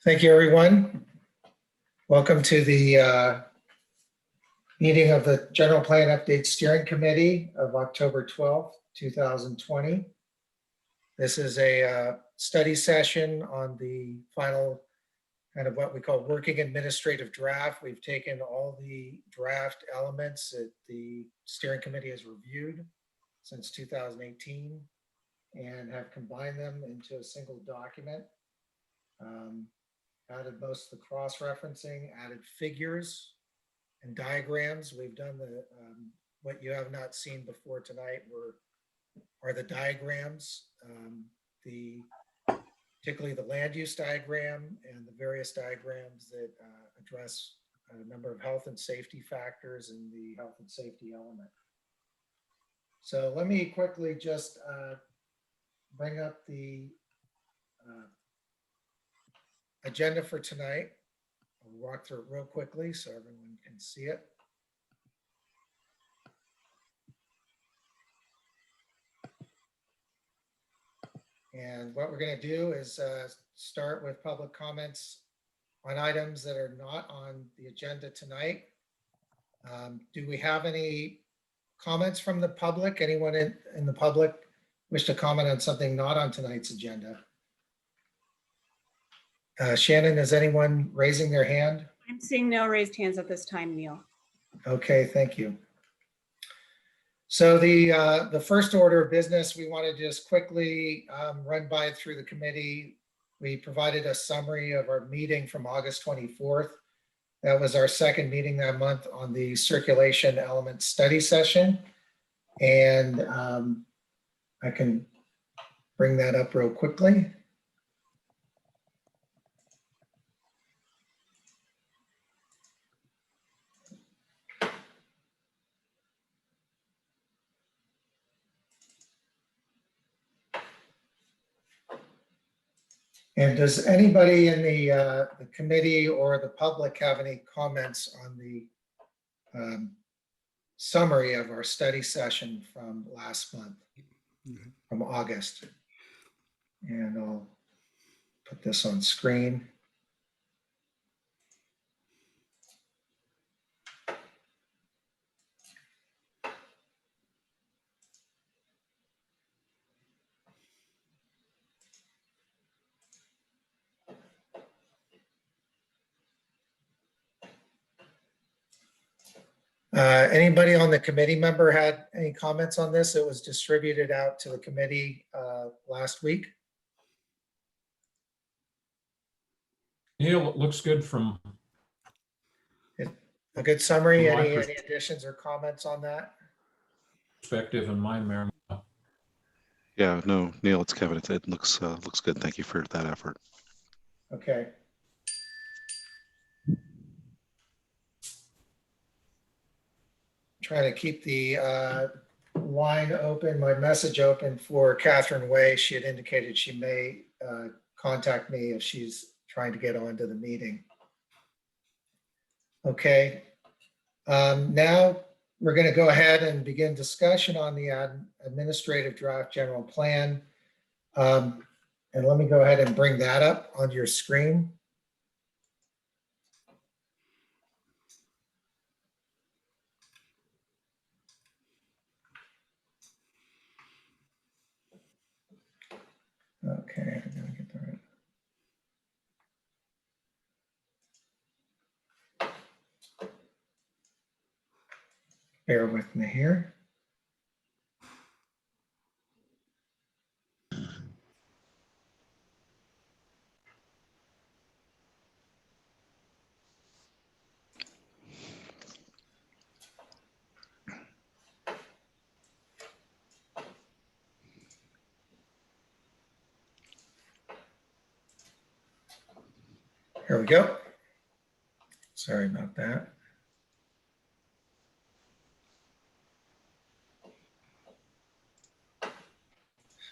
Thank you, everyone. Welcome to the meeting of the General Plan Update Steering Committee of October 12th, 2020. This is a study session on the final kind of what we call working administrative draft. We've taken all the draft elements that the steering committee has reviewed since 2018 and have combined them into a single document. Added most of the cross-referencing, added figures and diagrams. We've done the what you have not seen before tonight are the diagrams, particularly the land use diagram and the various diagrams that address a number of health and safety factors in the health and safety element. So let me quickly just bring up the agenda for tonight. I'll walk through it real quickly so everyone can see it. And what we're going to do is start with public comments on items that are not on the agenda tonight. Do we have any comments from the public? Anyone in the public wish to comment on something not on tonight's agenda? Shannon, is anyone raising their hand? I'm seeing no raised hands at this time, Neil. Okay, thank you. So the first order of business, we want to just quickly run by through the committee. We provided a summary of our meeting from August 24th. That was our second meeting that month on the circulation element study session. And I can bring that up real quickly. And does anybody in the committee or the public have any comments on the summary of our study session from last month, from August? And I'll put this on screen. Anybody on the committee member had any comments on this? It was distributed out to the committee last week. Neil, it looks good from A good summary. From my Any additions or comments on that? perspective in my memory. Yeah, no, Neil, it's Kevin. It looks good. Thank you for that effort. Okay. Trying to keep the line open, my message open for Catherine Way. She had indicated she may contact me if she's trying to get onto the meeting. Okay. Now we're going to go ahead and begin discussion on the administrative draft general plan. And let me go ahead and bring that up on your screen. Okay, I'm gonna get the right. Bear with me here. Here we go. Sorry about that.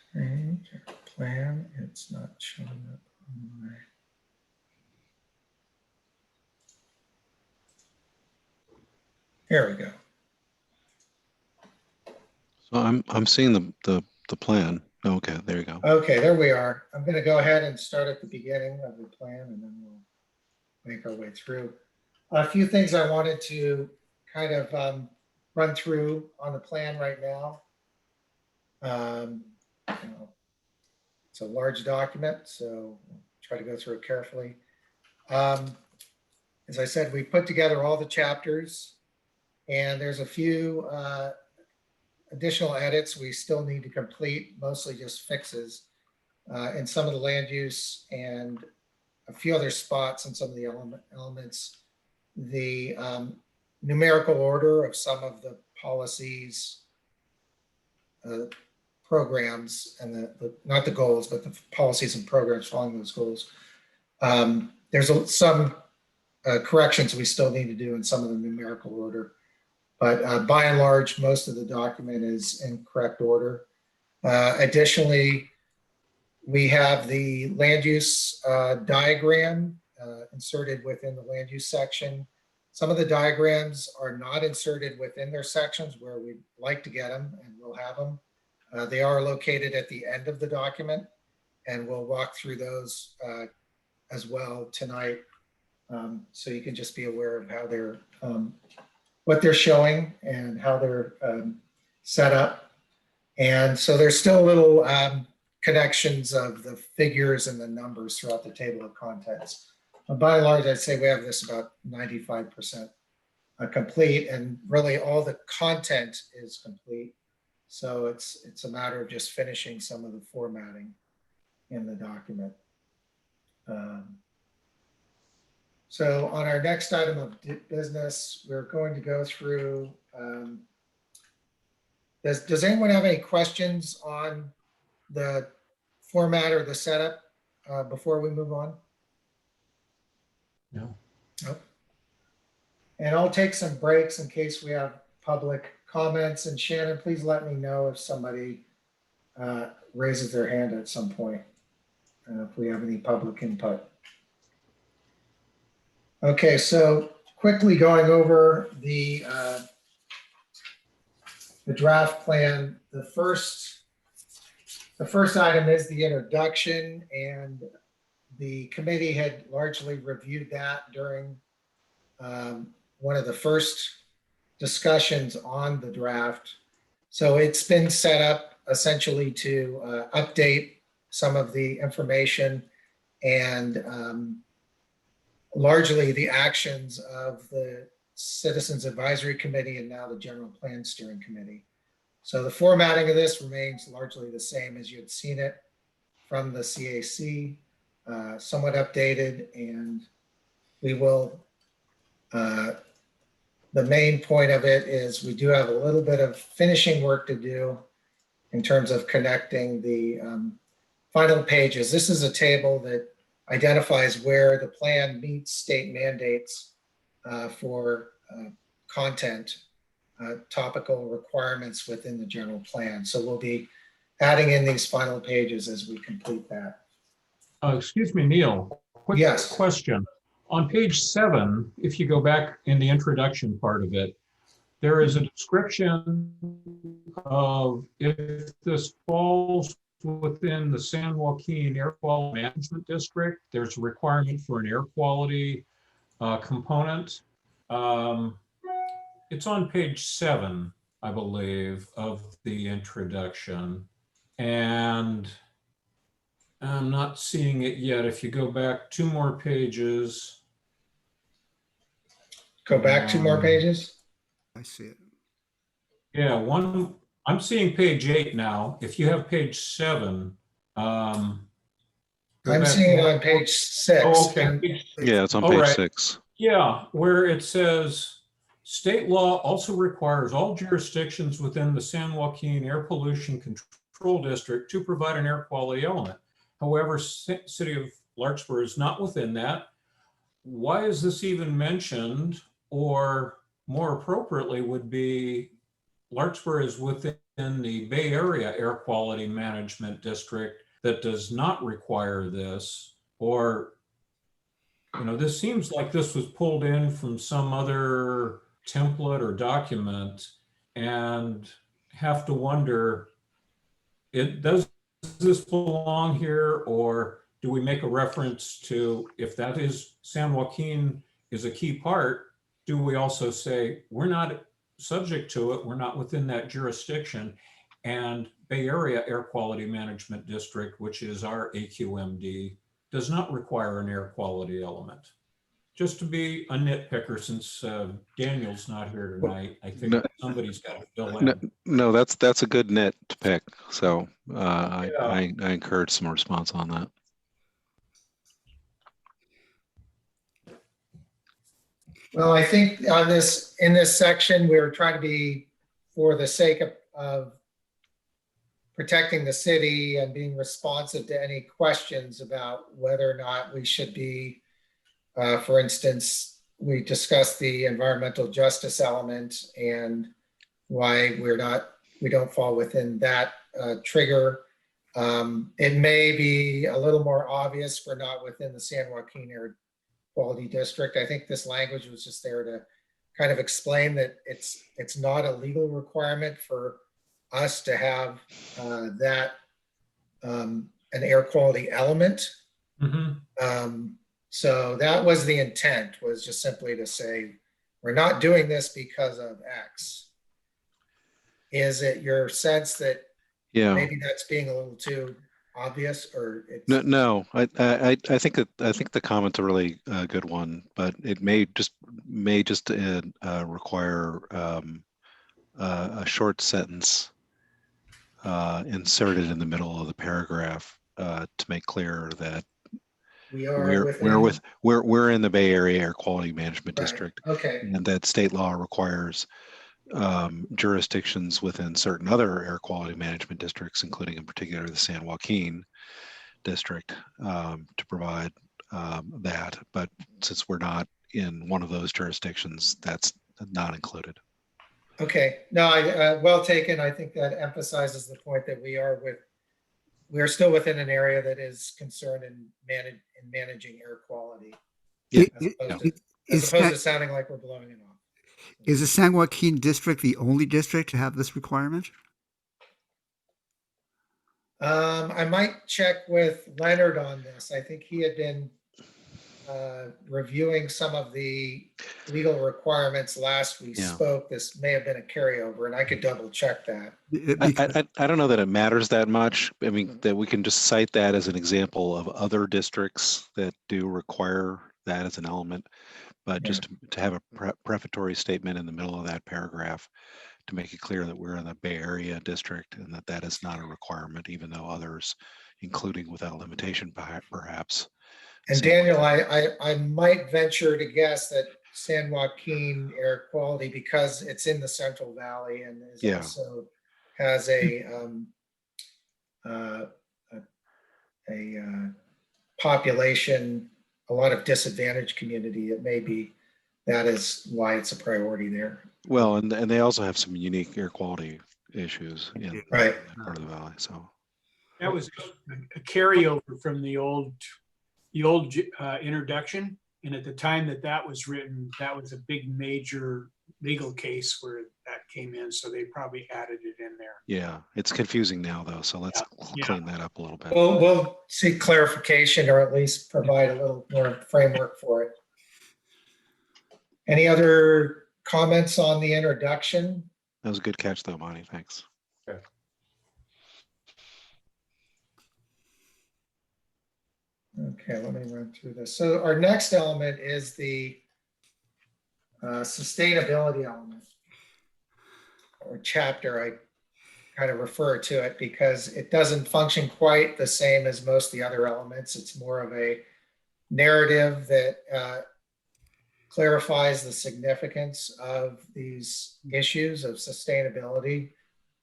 Strange plan, it's not showing up on my. Here we go. So I'm seeing the plan. Okay, there you go. Okay, there we are. I'm going to go ahead and start at the beginning of the plan and then we'll make our way through. A few things I wanted to kind of run through on the plan right now. You know, it's a large document, so I'll try to go through it carefully. As I said, we put together all the chapters and there's a few additional edits we still need to complete, mostly just fixes in some of the land use and a few other spots in some of the elements. The numerical order of some of the policies, programs, and not the goals, but the policies and programs following those goals. There's some corrections we still need to do in some of the numerical order. But by and large, most of the document is in correct order. Additionally, we have the land use diagram inserted within the land use section. Some of the diagrams are not inserted within their sections where we'd like to get them, and we'll have them. They are located at the end of the document, and we'll walk through those as well tonight. So you can just be aware of how they're what they're showing and how they're set up. And so there's still little connections of the figures and the numbers throughout the table of contents. But by and large, I'd say we have this about 95% complete, and really all the content is complete. So it's a matter of just finishing some of the formatting in the document. So on our next item of business, we're going to go through, does anyone have any questions on the format or the setup before we move on? No. Nope. And I'll take some breaks in case we have public comments. And Shannon, please let me know if somebody raises their hand at some point, if we have any public input. Okay, so quickly going over the draft plan. The first item is the introduction, and the committee had largely reviewed that during one of the first discussions on the draft. So it's been set up essentially to update some of the information and largely the actions of the Citizens Advisory Committee and now the General Plan Steering Committee. So the formatting of this remains largely the same as you had seen it from the CAC, somewhat updated, and we will, the main point of it is we do have a little bit of finishing work to do in terms of connecting the final pages. This is a table that identifies where the plan meets state mandates for content, topical requirements within the general plan. So we'll be adding in these final pages as we complete that. Excuse me, Neil. Quick Yes. question. On page 7, if you go back in the introduction part of it, there is a description of if this falls within the San Joaquin Air Quality Management District, there's a requirement for an air quality component. It's on page 7, I believe, of the introduction. And I'm not seeing it yet. If you go back 2 more pages. Go back 2 more pages. I see it. Yeah, I'm seeing page 8 now. If you have page 7, I'm seeing it on page 6. Oh, okay. Yeah, it's on All page right. 6. Yeah, where it says, state law also requires all jurisdictions within the San Joaquin Air Pollution Control District to provide an air quality element. However, City of Larkspur is not within that. Why is this even mentioned? Or more appropriately would be Larkspur is within the Bay Area Air Quality Management District that does not require this. Or, you know, this seems like this was pulled in from some other template or document, and have to wonder, it doesn't this belong here, or do we make a reference to, if that is, San Joaquin is a key part, do we also say, we're not subject to it, we're not within that jurisdiction, and Bay Area Air Quality Management District, which is our AQMD, does not require an air quality element? Just to be a nitpicker, since Daniel's not here tonight, I think No, somebody's got to fill no, in. no, that's a good net to pick. So Yeah. I encourage some response on that. Well, I think on this, in this section, we're trying to be, for the sake of protecting the city and being responsive to any questions about whether or not we should be, for instance, we discussed the environmental justice element and why we don't fall within that trigger. It may be a little more obvious we're not within the San Joaquin Air Quality District. I think this language was just there to kind of explain that it's not a legal requirement for us to have an air quality element. So that was the intent, was just simply to say, we're not doing this because of X. Is it your sense that maybe that's being a little too obvious, or it's... No. I think the comment's a really good one, but it may just require a short sentence inserted in the middle of the paragraph to make clear that we're in the Bay Area Air Quality Management District, and that state law requires jurisdictions within certain other air quality management districts, including in particular the San Joaquin district, to provide that. But since we're not in one of those jurisdictions, that's not included. Okay, no, well taken. I think that emphasizes the point that we are still within an area that is concerned in managing air quality, as opposed to sounding like we're blowing it off. Is the San Joaquin district the only district to have this requirement? I might check with Leonard on this. I think he had been reviewing some of the legal requirements last we spoke. This may have been a carryover, and I could double check that. I don't know that it matters that much. I mean, that we can just cite that as an example of other districts that do require that as an element, but just to have a prefatory statement in the middle of that paragraph to make it clear that we're in the Bay Area district and that that is not a requirement, even though others, including without limitation, perhaps. And Daniel, I might venture to guess that San Joaquin Air Quality, because it's in the Central Valley and also has a population, a lot of disadvantaged community. It may be that is why it's a priority there. Well, and they also have some unique air quality issues in that part of the valley. So that was a carryover from the old introduction, and at the time that was written, that was a big major legal case where that came in, so they probably added it in there. Yeah, it's confusing now though, so let's clean that up a little bit. We'll seek clarification, or at least provide a little more framework for it. Any other comments on the introduction? That was a good catch though, Monty, thanks. Okay, let me run through this. So our next element is the sustainability element, or chapter. I kind of refer to it because it doesn't function quite the same as most of the other elements. It's more of a narrative that clarifies the significance of these issues of sustainability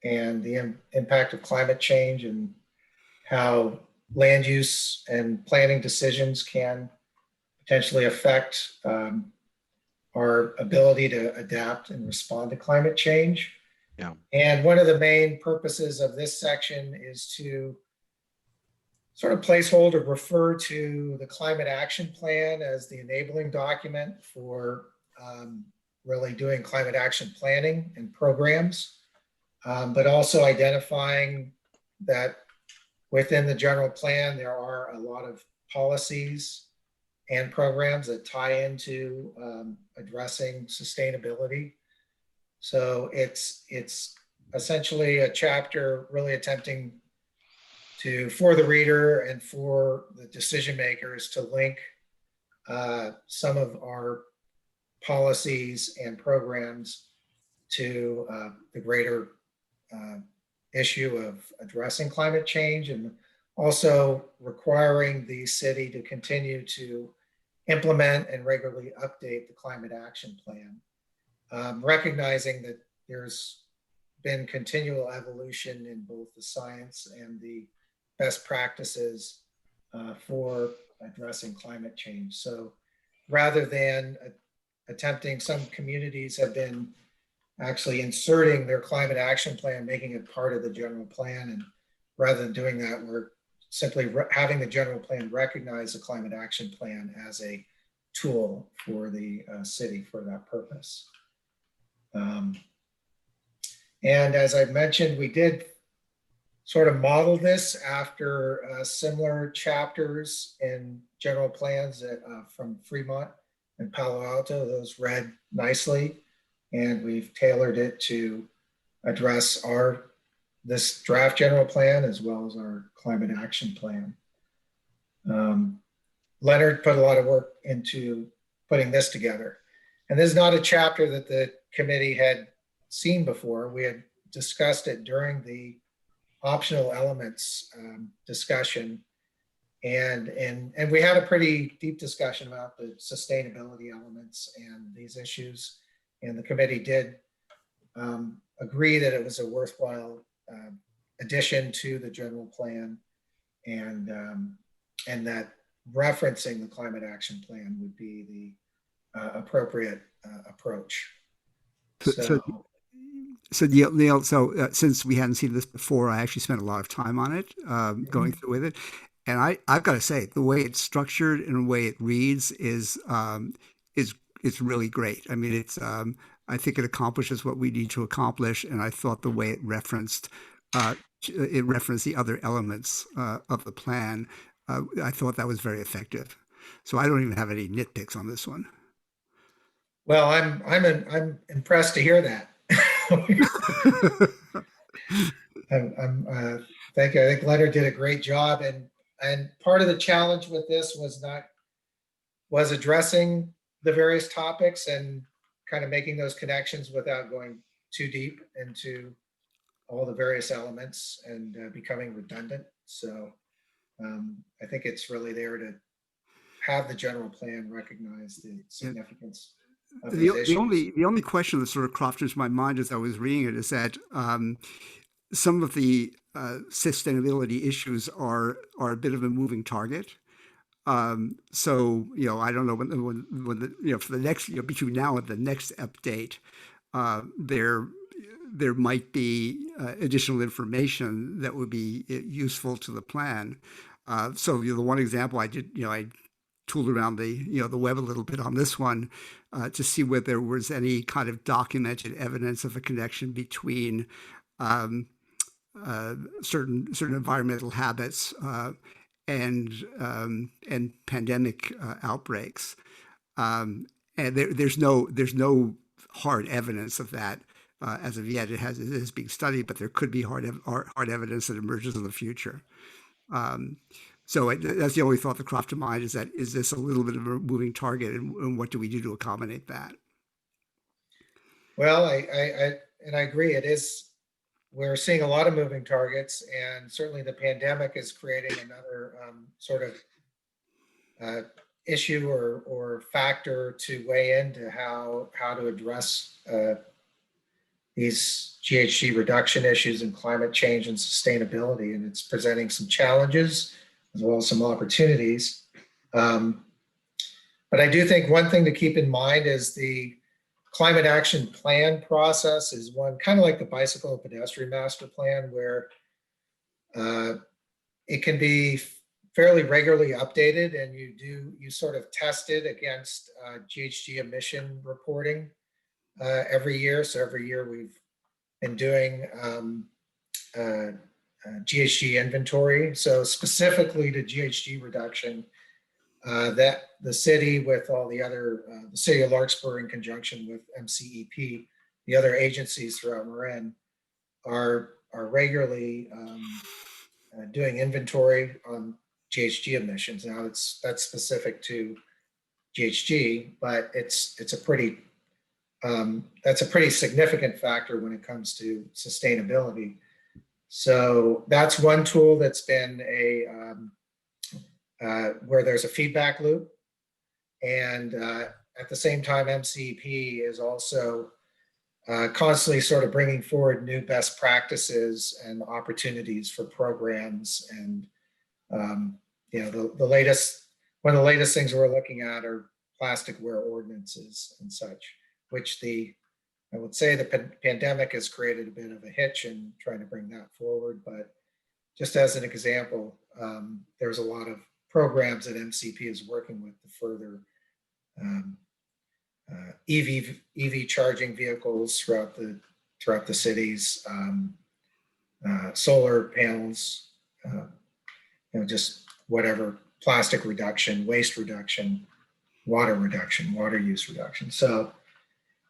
and the impact of climate change, and how land use and planning decisions can potentially affect our ability to adapt and respond to climate change. Yeah. And one of the main purposes of this section is to sort of placeholder, refer to the climate action plan as the enabling document for really doing climate action planning and programs, but also identifying that within the general plan, there are a lot of policies and programs that tie into addressing sustainability. So it's essentially a chapter really attempting to, for the reader and for the decision makers, to link some of our policies and programs to the greater issue of addressing climate change, and also requiring the city to continue to implement and regularly update the climate action plan, recognizing that there's been continual evolution in both the science and the best practices for addressing climate change. So rather than attempting, some communities have been actually inserting their climate action plan, making it part of the general plan. And rather than doing that, we're simply having the general plan recognize the climate action plan as a tool for the city for that purpose. And as I mentioned, we did sort of model this after similar chapters in general plans that, from Fremont and Palo Alto. Those read nicely, and we've tailored it to address this draft general plan as well as our climate action plan. Leonard put a lot of work into putting this together. And this is not a chapter that the committee had seen before. We had discussed it during the optional elements discussion. And we had a pretty deep discussion about the sustainability elements and these issues. And the committee did agree that it was a worthwhile addition to the general plan, and that referencing the climate action plan would be the appropriate approach. So Neil, since we hadn't seen this before, I actually spent a lot of time on it, going through with it. And I've got to say, the way it's structured and the way it reads is really great. I mean, I think it accomplishes what we need to accomplish. And I thought the way it referenced the other elements of the plan, I thought that was very effective. So I don't even have any nitpicks on this one. Well, I'm impressed to hear that. Thank you. I think Leonard did a great job, and part of the challenge with this was addressing the various topics and kind of making those connections without going too deep into all the various elements and becoming redundant. So I think it's really there to have the general plan recognize the significance of these issues. The only question that sort of cropped into my mind as I was reading it is that some of the sustainability issues are a bit of a moving target. So I don't know when the for the next between now and the next update, there might be additional information that would be useful to the plan. So the one example I did, I tooled around the web a little bit on this one to see whether there was any kind of documented evidence of a connection between certain environmental habits and pandemic outbreaks, and there's no hard evidence of that as of yet. It is being studied, but there could be hard evidence that emerges in the future. So that's the only thought that cropped to mind, is this a little bit of a moving target, and what do we do to accommodate that? Well, I agree. It is. We're seeing a lot of moving targets, and certainly the pandemic is creating another sort of issue or factor to weigh into how to address these GHG reduction issues and climate change and sustainability. And it's presenting some challenges as well as some opportunities. But I do think one thing to keep in mind is the climate action plan process is one kind of like the bicycle and pedestrian master plan, where it can be fairly regularly updated, and you sort of test it against GHG emission reporting every year. So every year we've been doing GHG inventory. So specifically to GHG reduction, that the city with all the other, the city of Larkspur in conjunction with MCEP, the other agencies throughout Marin are regularly doing inventory on GHG emissions. Now that's specific to GHG, but it's a pretty that's a pretty significant factor when it comes to sustainability. So that's one tool that's been where there's a feedback loop, and at the same time, MCEP is also constantly sort of bringing forward new best practices and opportunities for programs. And the latest, one of the latest things we're looking at are plasticware ordinances and such, which I would say the pandemic has created a bit of a hitch in trying to bring that forward. But just as an example, there's a lot of programs that MCP is working with to further EV charging vehicles throughout the cities, solar panels, just whatever, plastic reduction, waste reduction, water use reduction. So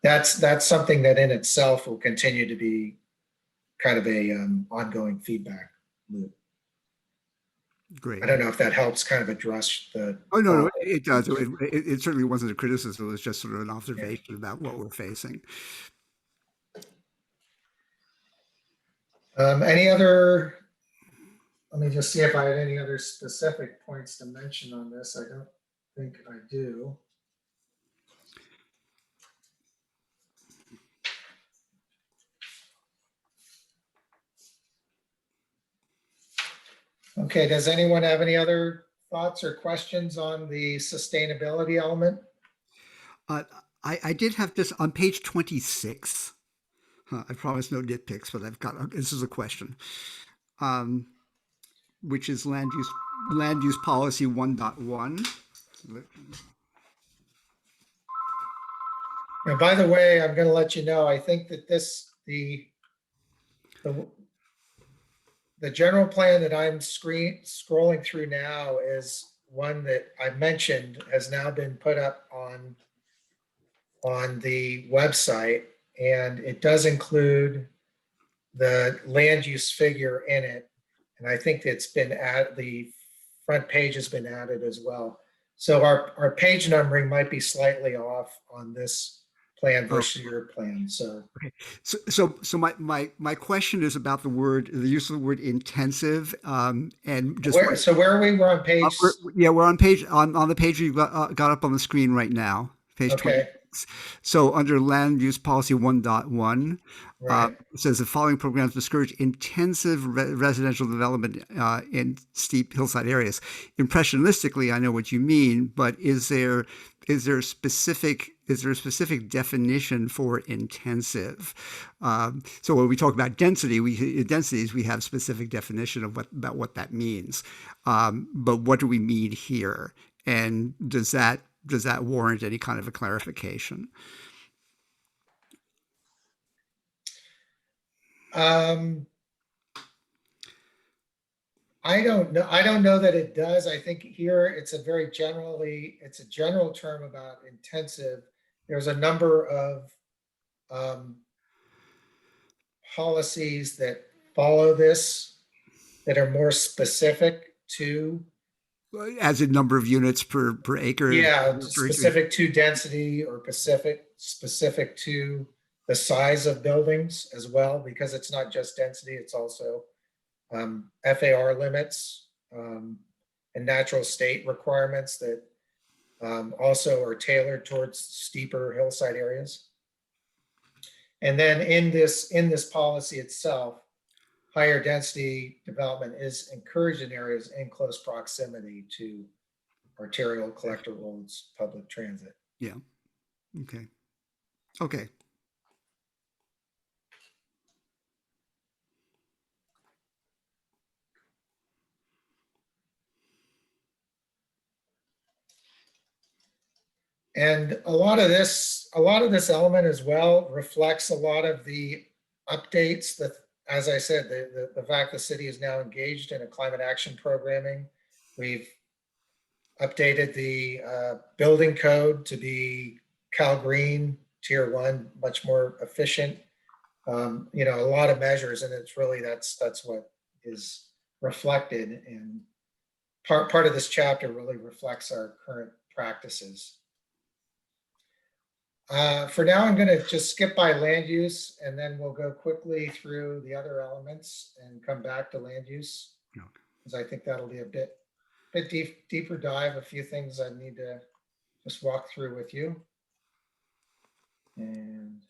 that's something that in itself will continue to be kind of a ongoing feedback loop. Great. I don't know if that helps kind of address the. Oh, no, it does. It certainly wasn't a criticism. It was just sort of an observation about what we're facing. Any other, let me just see if I had any other specific points to mention on this. I don't think I do. Okay, does anyone have any other thoughts or questions on the sustainability element? I did have this on page 26. I promise no nitpicks, but I've got, this is a question, which is land use policy 1.1. And by the way, I'm going to let you know, I think that the general plan that I'm scrolling through now is one that I mentioned has now been put up on the website, and it does include the land use figure in it. And I think it's been the front page has been added as well. So our page numbering might be slightly off on this plan versus your plan. So okay. So my question is about the use of the word intensive, and just where are we? We're on page. We're on the page you got up on the screen right now, page 26. So under land use policy 1.1, right. It says the following programs discourage intensive residential development in steep hillside areas. Impressionistically, I know what you mean, but is there a specific definition for intensive? So when we talk about densities, we have specific definition of about what that means. But what do we mean here? And does that warrant any kind of a clarification? I don't know. I don't know that it does. I think here it's a general term about intensive. There's a number of policies that follow this that are more specific to, as in number of units per acre. Yeah, specific to density, or specific to the size of buildings as well, because it's not just density, it's also FAR limits and natural state requirements that also are tailored towards steeper hillside areas. And then in this policy itself, higher density development is encouraged in areas in close proximity to arterial, collector roads, public transit. Yeah. Okay. And a lot of this element as well reflects a lot of the updates, as I said, the fact the city is now engaged in a climate action programming. We've updated the building code to be Cal Green Tier 1, much more efficient. You know, a lot of measures, and it's really that's what is reflected, and part of this chapter really reflects our current practices. For now, I'm going to just skip by land use, and then we'll go quickly through the other elements and come back to land use, because I think that'll be a bit deeper dive, a few things I need to just walk through with you. And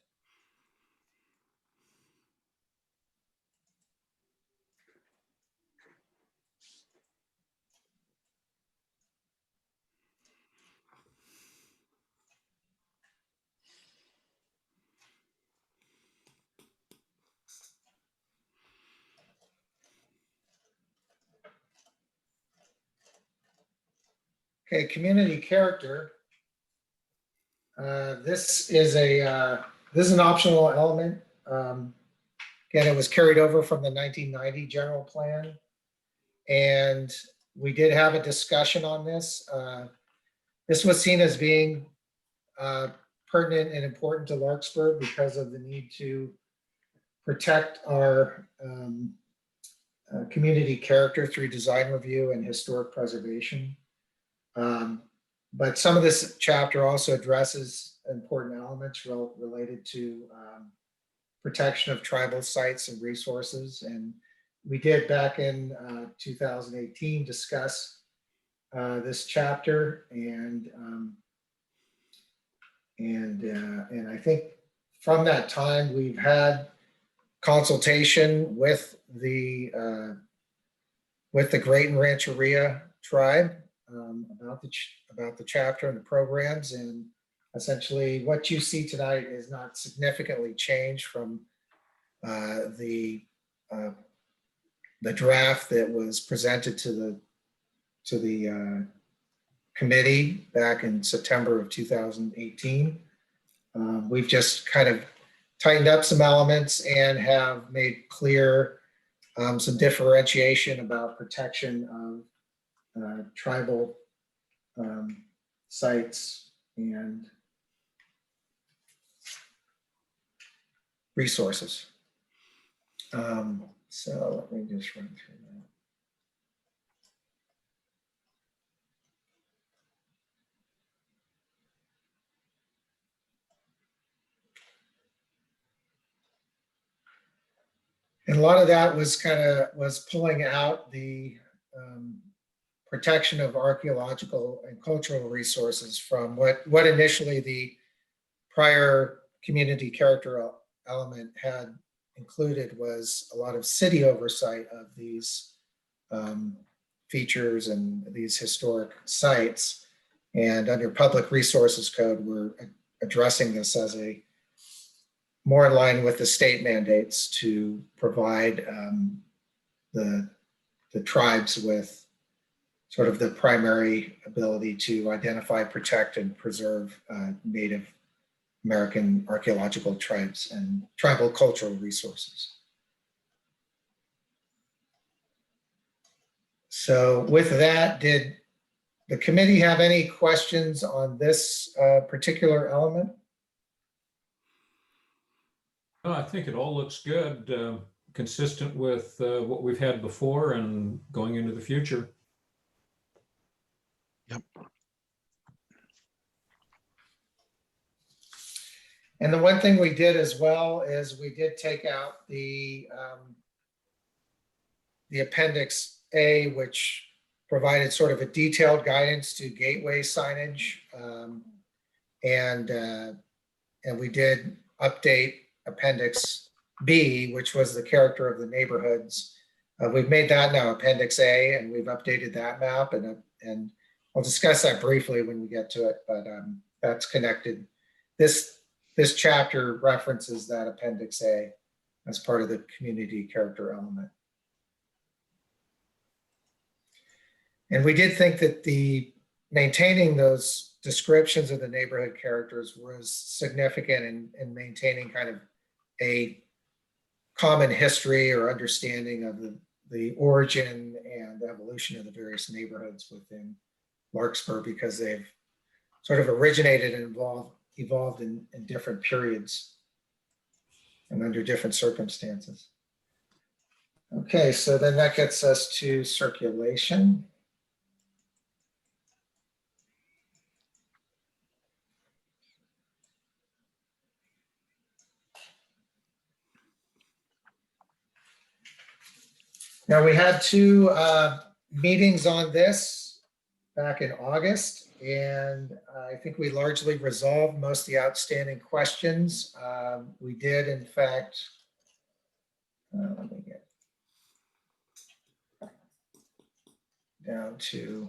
okay, community character. This is an optional element. Again, it was carried over from the 1990 general plan, and we did have a discussion on this. This was seen as being pertinent and important to Larkspur because of the need to protect our community character through design review and historic preservation. But some of this chapter also addresses important elements related to protection of tribal sites and resources. And we did back in 2018 discuss this chapter, and I think from that time we've had consultation with the Great and Rancheria tribe about the chapter and the programs, and essentially what you see tonight is not significantly changed from the draft that was presented to the committee back in September of 2018. We've just kind of tightened up some elements and have made clear some differentiation about protection of tribal sites and resources. So let me just run through that. And a lot of that was pulling out the protection of archaeological and cultural resources from what initially the prior community character element had included was a lot of city oversight of these features and these historic sites. And under Public Resources Code, we're addressing this as a more in line with the state mandates to provide the tribes with sort of the primary ability to identify, protect, and preserve Native American archaeological tribes and tribal cultural resources. So with that, did the committee have any questions on this particular element? I think it all looks good, consistent with what we've had before and going into the future. Yep. And the one thing we did as well is we did take out the Appendix A, which provided sort of a detailed guidance to gateway signage, and we did update Appendix B, which was the character of the neighborhoods. We've made that now Appendix A, and we've updated that map, and I'll discuss that briefly when we get to it, but that's connected. This chapter references that Appendix A as part of the community character element. And we did think that maintaining those descriptions of the neighborhood characters was significant in maintaining kind of a common history or understanding of the origin and evolution of the various neighborhoods within Larkspur, because they've sort of originated and evolved in different periods and under different circumstances. Okay, so then that gets us to circulation. Now, we had two meetings on this back in August, and I think we largely resolved most of the outstanding questions. We did, in fact, let me get down to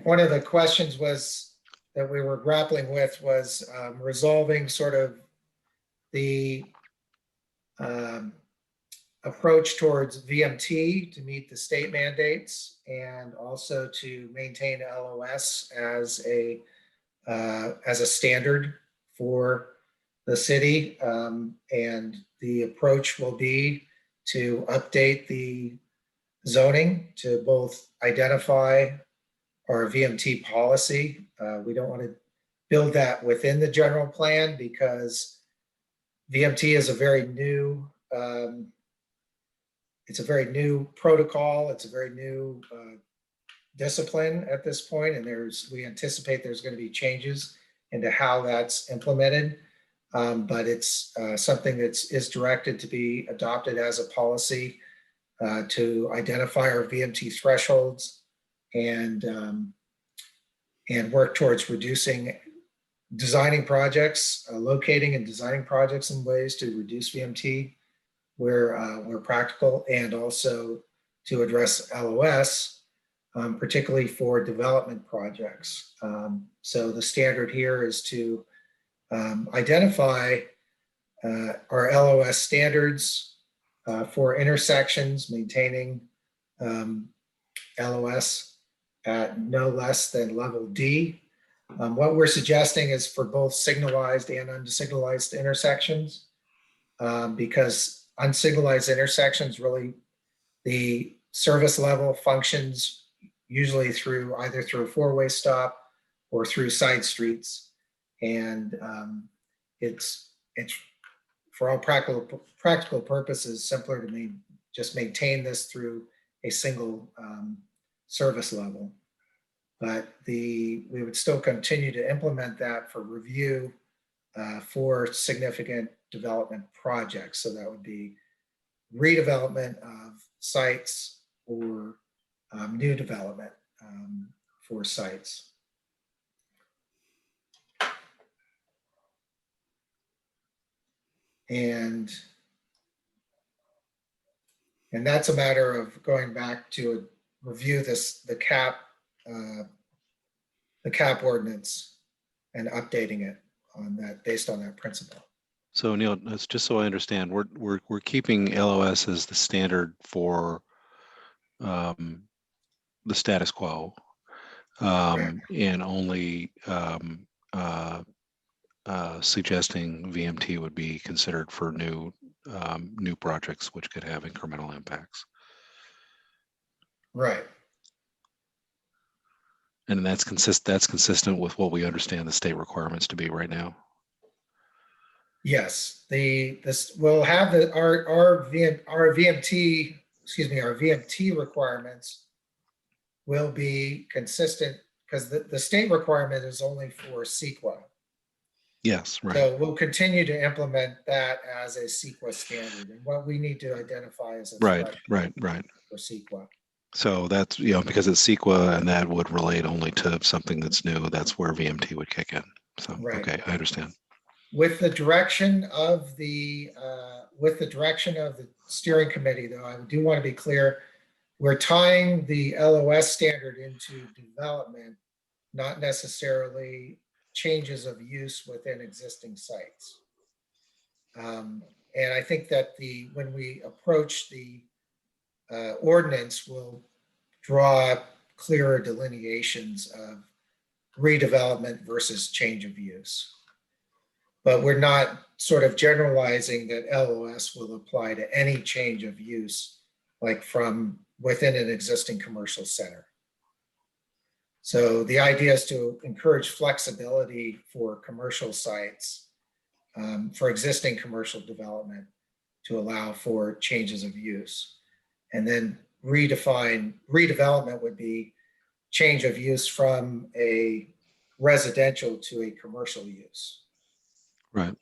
one of the questions was that we were grappling with was resolving sort of the approach towards VMT to meet the state mandates, and also to maintain LOS as a standard for the city. And the approach will be to update the zoning to both identify our VMT policy. We don't want to build that within the general plan, because VMT is a very new, it's a very new protocol. It's a very new discipline at this point, and we anticipate there's going to be changes into how that's implemented. But it's something that is directed to be adopted as a policy to identify our VMT thresholds and work towards reducing, designing projects, locating and designing projects in ways to reduce VMT where practical, and also to address LOS, particularly for development projects. So the standard here is to identify our LOS standards for intersections, maintaining LOS at no less than level D. What we're suggesting is for both signalized and unsignalized intersections, because unsignalized intersections, really the service level functions usually through either through a four-way stop or through side streets. And it's for all practical purposes simpler to just maintain this through a single service level. But we would still continue to implement that for review for significant development projects. So that would be redevelopment of sites or new development for sites. And that's a matter of going back to review the cap ordinance and updating it on that, based on that principle. So Neil, that's just so I understand, we're keeping LOS as the standard for the status quo, and only suggesting VMT would be considered for new projects which could have incremental impacts. Right. And that's consistent with what we understand the state requirements to be right now. Yes, we'll have our VMT requirements will be consistent, because the state requirement is only for CEQA. Yes, right. So we'll continue to implement that as a CEQA standard, and what we need to identify as a right for CEQA. So that's, because it's CEQA and that would relate only to something that's new, that's where VMT would kick in. So, right. Okay, I understand. With the direction of the steering committee, though, I do want to be clear, we're tying the LOS standard into development, not necessarily changes of use within existing sites. And I think that when we approach the ordinance will draw clearer delineations of redevelopment versus change of use. But we're not sort of generalizing that LOS will apply to any change of use, like from within an existing commercial center. So the idea is to encourage flexibility for commercial sites, for existing commercial development, to allow for changes of use. And then redevelopment would be change of use from a residential to a commercial use. Right.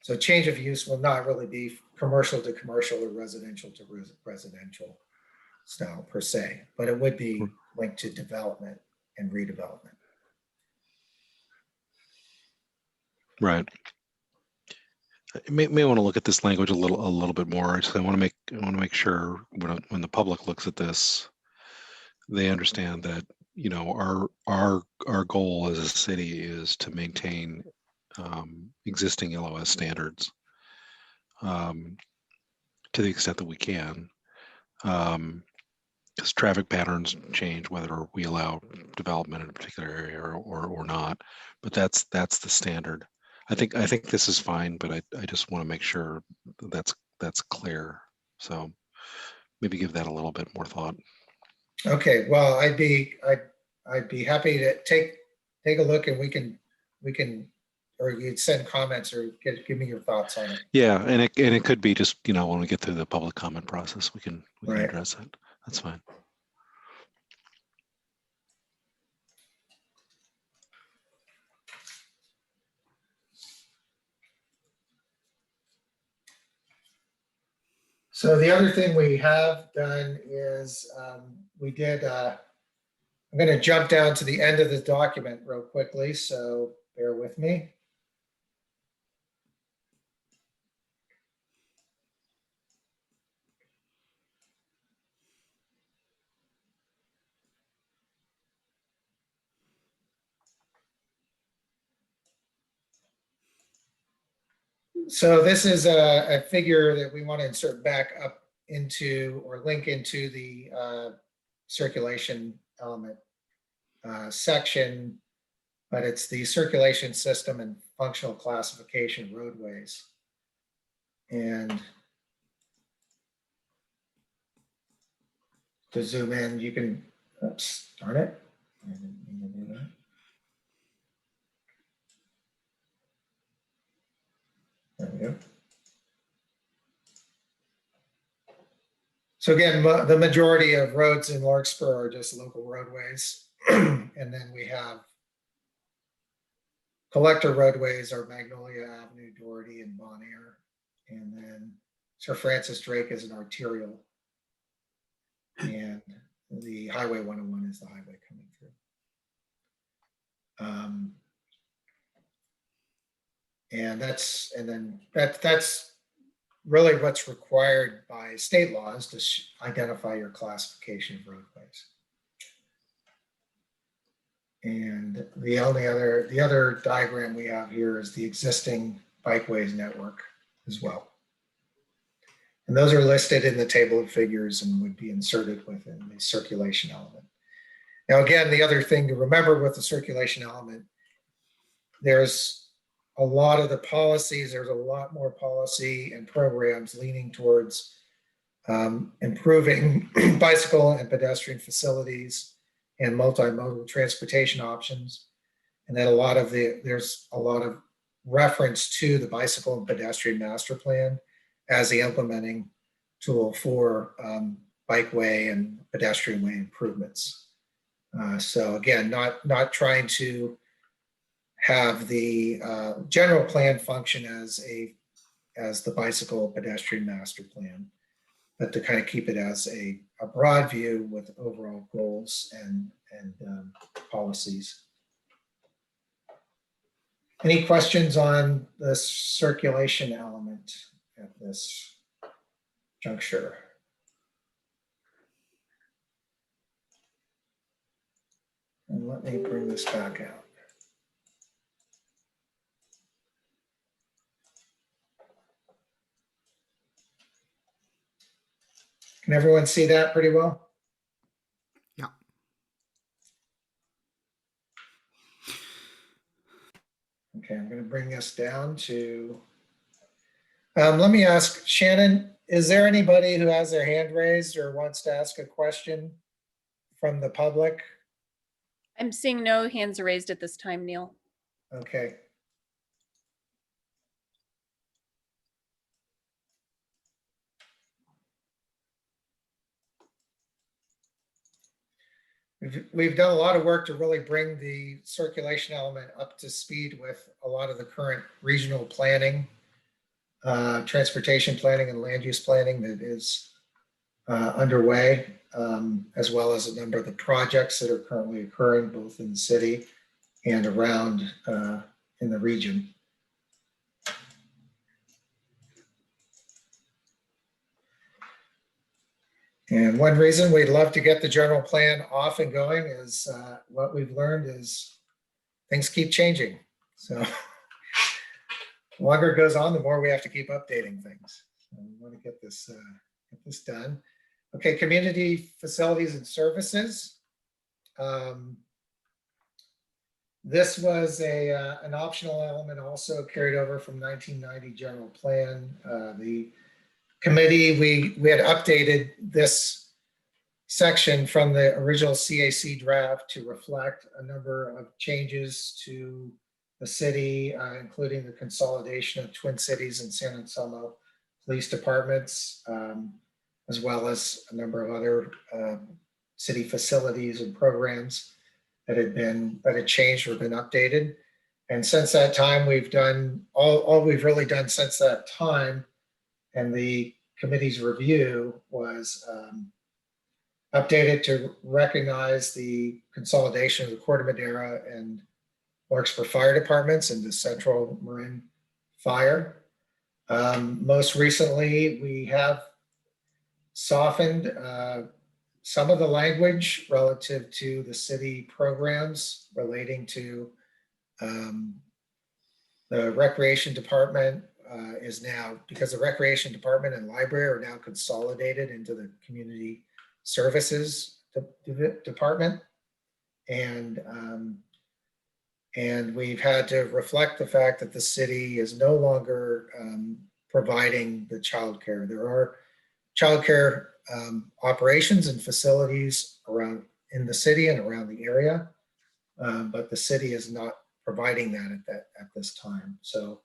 So change of use will not really be commercial to commercial or residential to residential style per se, but it would be linked to development and redevelopment. Right. You may want to look at this language a little bit more. I want to make sure when the public looks at this, they understand that, you know, our goal as a city is to maintain existing LOS standards to the extent that we can, because traffic patterns change whether we allow development in a particular area or not. But that's the standard. I think this is fine, but I just want to make sure that's clear. So maybe give that a little bit more thought. Okay, well, I'd be happy to take a look, and we can, or you'd send comments or give me your thoughts on it. Yeah, and it could be just, you know, when we get through the public comment process, we can Right. address it. That's fine. So the other thing we have done is we did, I'm going to jump down to the end of the document real quickly, so bear with me. So this is a figure that we want to insert back up into or link into the circulation element section, but it's the circulation system and functional classification roadways. And to zoom in, you can, oops, darn it. I didn't mean to do that. There we go. So again, the majority of roads in Larkspur are just local roadways. And then we have collector roadways are Magnolia Avenue, Doherty, and Bon Air. And then Sir Francis Drake is an arterial. And the Highway 101 is the highway coming through. And that's really what's required by state laws to identify your classification of roadways. And the other diagram we have here is the existing bikeways network as well. And those are listed in the table of figures and would be inserted within the circulation element. Now, again, the other thing to remember with the circulation element, there's a lot of the policies, there's a lot more policy and programs leaning towards improving bicycle and pedestrian facilities and multimodal transportation options. And then there's a lot of reference to the bicycle and pedestrian master plan as the implementing tool for bikeway and pedestrian way improvements. So again, not trying to have the general plan function as the bicycle pedestrian master plan, but to kind of keep it as a broad view with overall goals and policies. Any questions on the circulation element at this juncture? And let me bring this back out. Can everyone see that pretty well? Yeah. Okay, I'm going to bring this down to, let me ask Shannon, is there anybody who has their hand raised or wants to ask a question from the public? I'm seeing no hands raised at this time, Neil. Okay. We've done a lot of work to really bring the circulation element up to speed with a lot of the current regional planning, transportation planning and land use planning that is underway, as well as a number of the projects that are currently occurring both in the city and around in the region. And one reason we'd love to get the general plan off and going is what we've learned is things keep changing. So the longer it goes on, the more we have to keep updating things. So we want to get this done. Okay, community facilities and services. This was an optional element also carried over from 1990 general plan. The committee, we had updated this section from the original CAC draft to reflect a number of changes to the city, including the consolidation of Twin Cities and San Anselmo police departments, as well as a number of other city facilities and programs that had changed or been updated. And since that time, we've done all we've really done since that time, and the committee's review was updated to recognize the consolidation of the Corte Madera and Larkspur fire departments into Central Marin Fire. Most recently, we have softened some of the language relative to the city programs relating to the recreation department is now, because the recreation department and library are now consolidated into the community services department. And we've had to reflect the fact that the city is no longer providing the childcare. There are childcare operations and facilities around in the city and around the area, but the city is not providing that at this time. So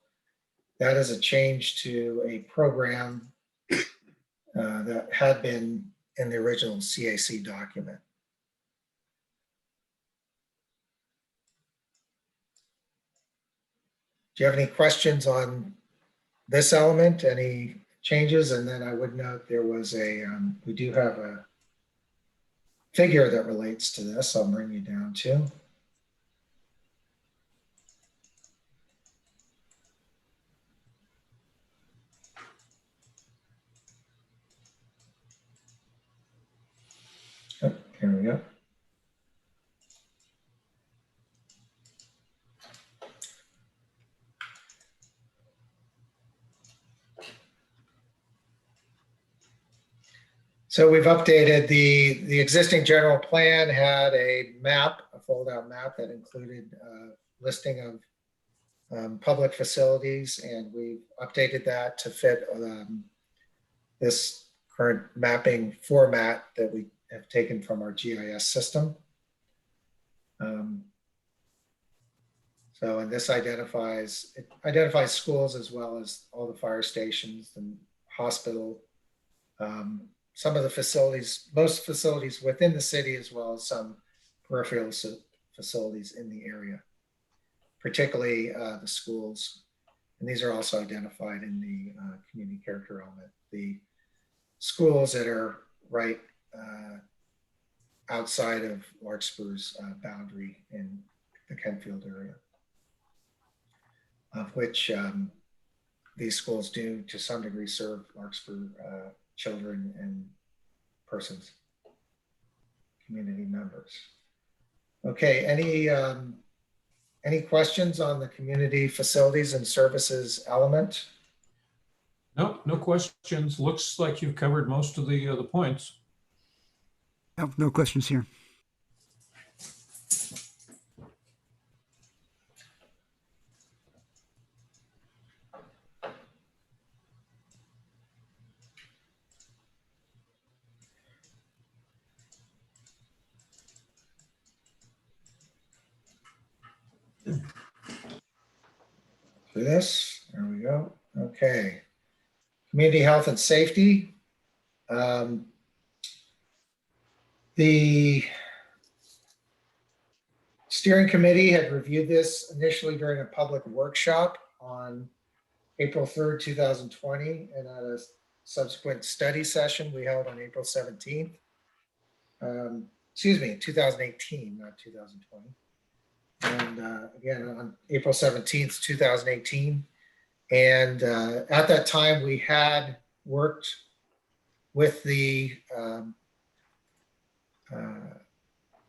that is a change to a program that had been in the original CAC document. Do you have any questions on this element, any changes? And then I would note there was we do have a figure that relates to this. I'll bring you down to. Oh, here we go. So we've updated the existing general plan had a map, a fold-out map that included a listing of public facilities, and we've updated that to fit this current mapping format that we have taken from our GIS system. And this identifies schools as well as all the fire stations and hospital. Some of the facilities, most facilities within the city, as well as some peripheral facilities in the area, particularly the schools. And these are also identified in the community character element. The schools that are right outside of Larkspur's boundary in the Kentfield area, of which these schools do to some degree serve Larkspur children and persons, community members. Okay, any questions on the community facilities and services element? No, no questions. Looks like you've covered most of the points. No questions here. For this, there we go. Okay. Community health and safety. The steering committee had reviewed this initially during a public workshop on April 3rd, 2020, and at a subsequent study session we held on April 17th. Excuse me, 2018, not 2020. And again, on April 17th, 2018. And at that time, we had worked with the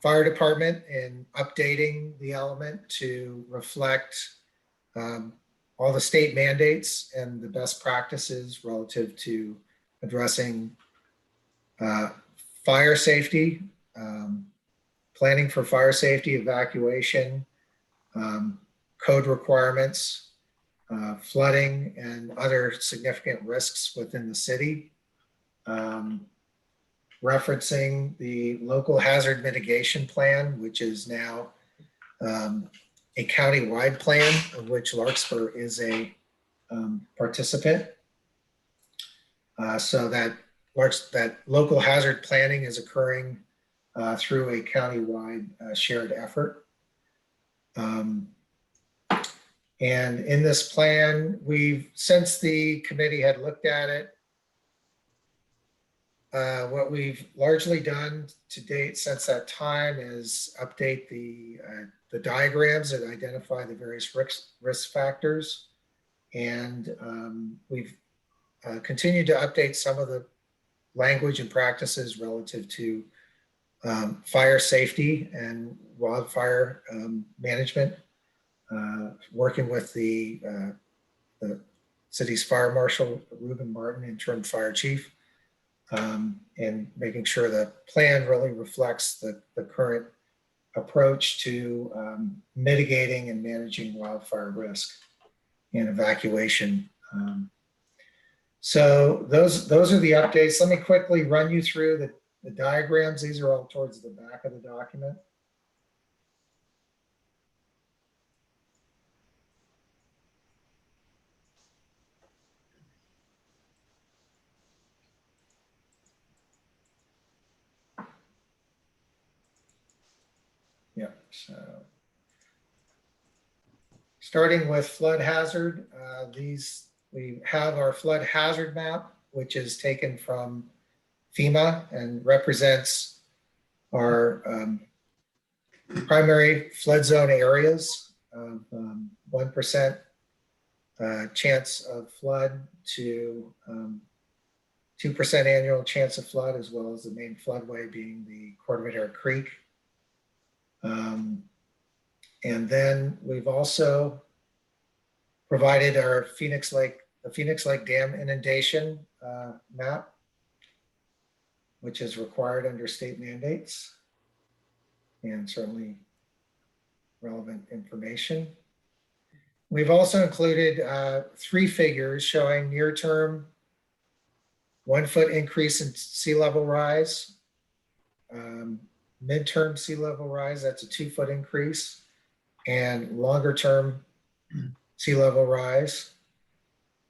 fire department in updating the element to reflect all the state mandates and the best practices relative to addressing fire safety, planning for fire safety, evacuation, code requirements, flooding, and other significant risks within the city. Referencing the local hazard mitigation plan, which is now a county-wide plan of which Larkspur is a participant. So that local hazard planning is occurring through a county-wide shared effort. And in this plan, since the committee had looked at it, what we've largely done to date since that time is update the diagrams that identify the various risk factors. And we've continued to update some of the language and practices relative to fire safety and wildfire management, working with the city's fire marshal, Reuben Martin, interim fire chief, and making sure the plan really reflects the current approach to mitigating and managing wildfire risk and evacuation. So those are the updates. Let me quickly run you through the diagrams. These are all towards the back of the document. Yep. So starting with flood hazard, we have our flood hazard map, which is taken from FEMA and represents our primary flood zone areas of 1% chance of flood to 2% annual chance of flood, as well as the main floodway being the Cordovader Creek. And then we've also provided our the Phoenix Lake Dam inundation map, which is required under state mandates and certainly relevant information. We've also included 3 figures showing near-term 1 foot increase in sea level rise, midterm sea level rise, that's a 2 foot increase, and longer term sea level rise.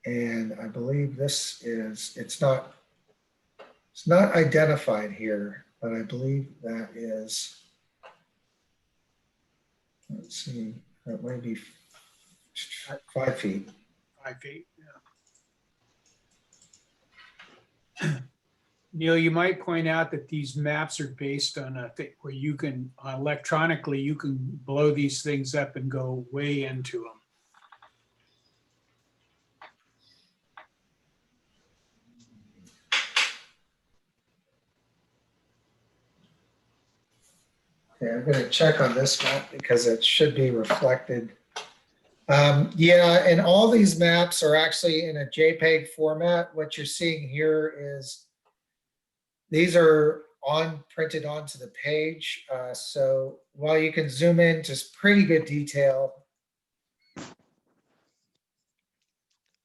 And I believe it's not identified here, but I believe that is, let's see, that might be 5 feet. 5 feet, yeah. Neil, you might point out that these maps are based on a thing where you can electronically, you can blow these things up and go way into them. Okay, I'm going to check on this map because it should be reflected Yeah, and all these maps are actually in a JPEG format. What you're seeing here is these are printed onto the page. So while you can zoom in to pretty good detail,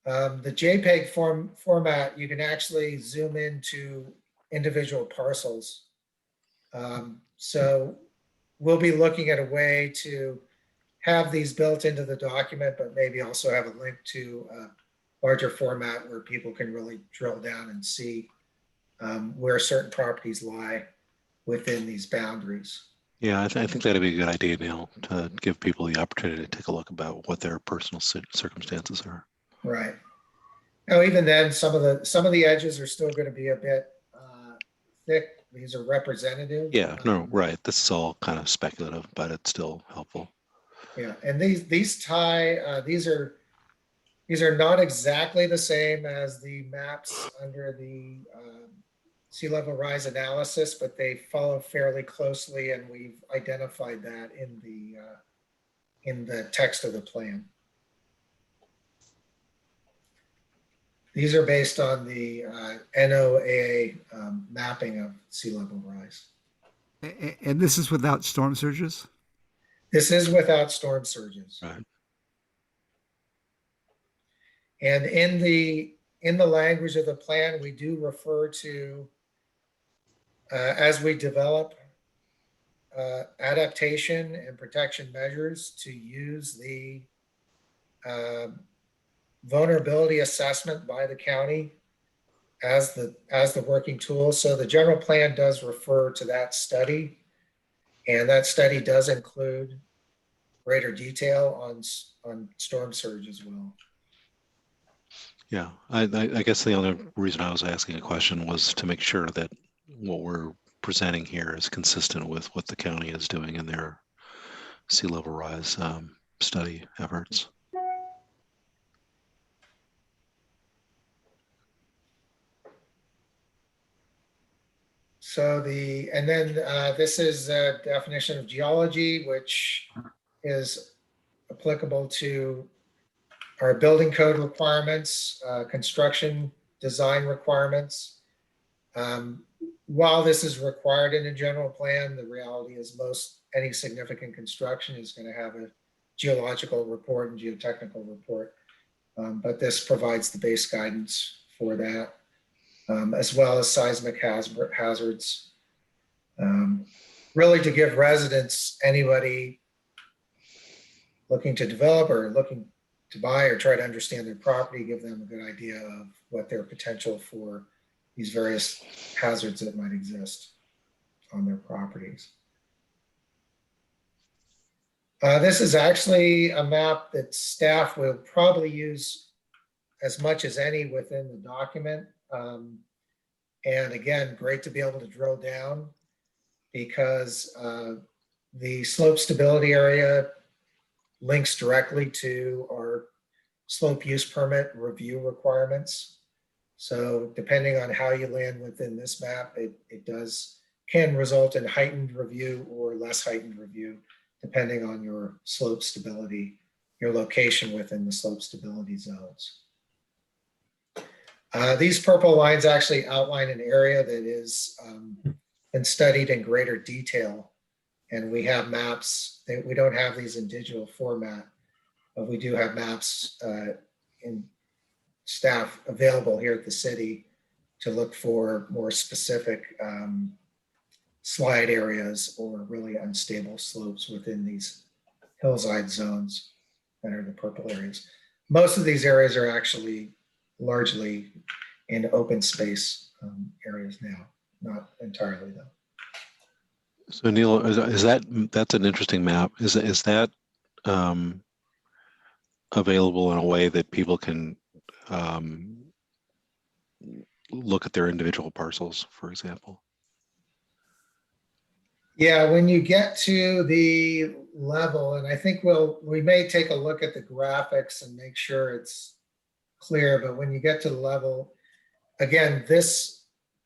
the JPEG format, you can actually zoom into individual parcels. So we'll be looking at a way to have these built into the document, but maybe also have a link to a larger format where people can really drill down and see where certain properties lie within these boundaries. Yeah, I think that'd be a good idea, Neil, to give people the opportunity to take a look about what their personal circumstances are. Right. Now, even then, some of the edges are still going to be a bit thick. These are representative. Yeah, no, right. This is all kind of speculative, but it's still helpful. Yeah, and these are not exactly the same as the maps under the sea level rise analysis, but they follow fairly closely, and we've identified that in the text of the plan. These are based on the NOAA mapping of sea level rise. And this is without storm surges? This is without storm surges. Right. And in the language of the plan, we do refer to, as we develop adaptation and protection measures, to use the vulnerability assessment by the county as the working tool. So the general plan does refer to that study, and that study does include greater detail on storm surge as well. Yeah, I guess the only reason I was asking a question was to make sure that what we're presenting here is consistent with what the county is doing in their sea level rise study efforts. So this is a definition of geology, which is applicable to our building code requirements, construction design requirements. While this is required in a general plan, the reality is any significant construction is going to have a geological report and geotechnical report. But this provides the base guidance for that, as well as seismic hazards. Really to give residents, anybody looking to develop or looking to buy or try to understand their property, give them a good idea of what their potential for these various hazards that might exist on their properties. This is actually a map that staff will probably use as much as any within the document. And again, great to be able to drill down, because the slope stability area links directly to our slope use permit review requirements. So depending on how you land within this map, it can result in heightened review or less heightened review, depending on your slope stability, your location within the slope stability zones. These purple lines actually outline an area that is been studied in greater detail. And we have maps that we don't have these in digital format, but we do have maps in staff available here at the city to look for more specific slide areas or really unstable slopes within these hillside zones that are the purple areas. Most of these areas are actually largely in open space areas now, not entirely though. So Neil, that's an interesting map. Is that available in a way that people can look at their individual parcels, for example? Yeah, when you get to the level, and I think we may take a look at the graphics and make sure it's clear, but when you get to the level, again, this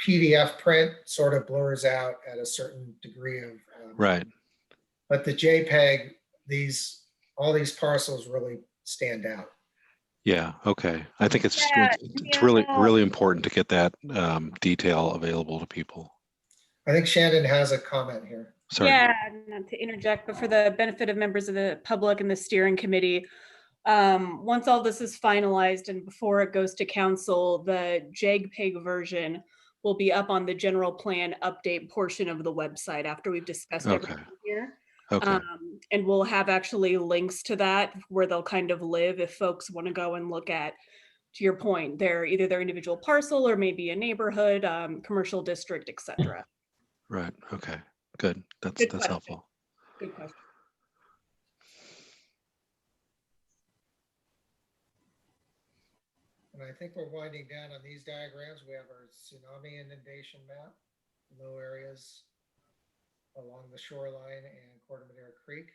PDF print sort of blurs out at a certain degree of Right. But the JPEG, all these parcels really stand out. Yeah, okay. I think it's Yeah, it's really yeah. really important to get that detail available to people. I think Shannon has a comment here. Sorry. Yeah, not to interject, but for the benefit of members of the public and the steering committee, once all this is finalized and before it goes to council, the JPEG version will be up on the general plan update portion of the website after we've discussed Okay. everything here. Okay. And we'll have actually links to that where they'll kind of live if folks want to go and look at, to your point, either their individual parcel or maybe a neighborhood, commercial district, etc. Right. Okay. Good. Good That's question. helpful. Good question. And I think we're winding down on these diagrams. We have our tsunami inundation map, low areas along the shoreline and Corte Madera Creek.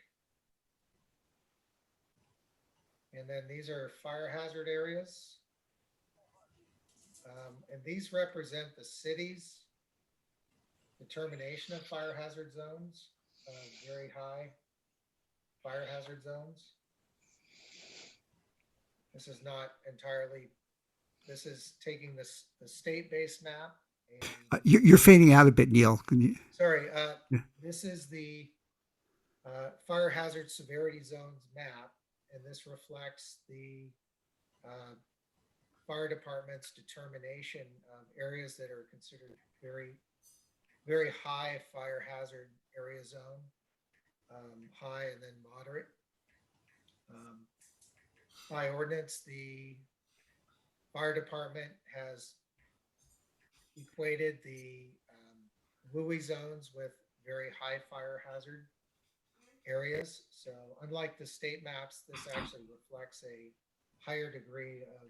And then these are fire hazard areas. And these represent the city's determination of fire hazard zones, very high fire hazard zones. This is not entirely, this is taking the state-based map. And You're fading out a bit, Neil. Can you? sorry, Yeah. this is the fire hazard severity zones map, and this reflects the fire department's determination of areas that are considered very, very high fire hazard area zone, high and then moderate. By ordinance, the fire department has equated the WUI zones with very high fire hazard areas. So unlike the state maps, this actually reflects a higher degree of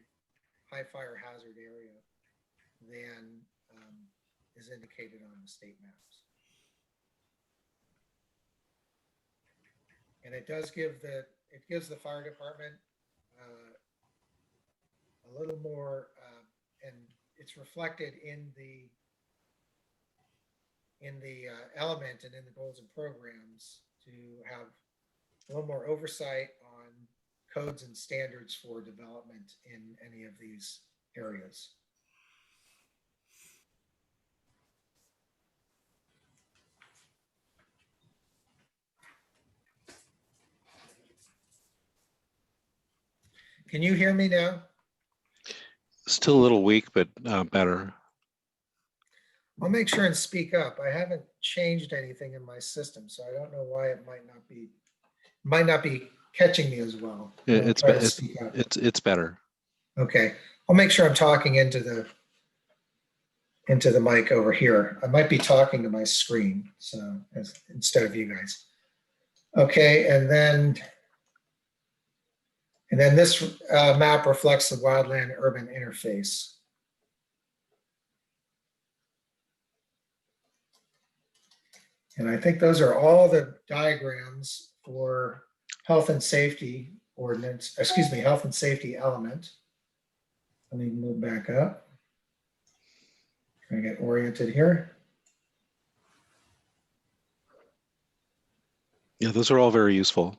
high fire hazard area than is indicated on the state maps. And it does give it gives the fire department a little more, and it's reflected in the element and in the goals and programs to have a little more oversight on codes and standards for development in any of these areas. Can you hear me now? Still a little weak, but better. I'll make sure and speak up. I haven't changed anything in my system, so I don't know why it might not be catching me as well. Yeah, I'll try to speak up. It's better. Okay, I'll make sure I'm talking into the mic over here. I might be talking to my screen, so instead of you guys. Okay, and then this map reflects the wildland urban interface. And I think those are all the diagrams for health and safety ordinance, excuse me, health and safety element. Let me move back up. Trying to get oriented here. Yeah, those are all very useful.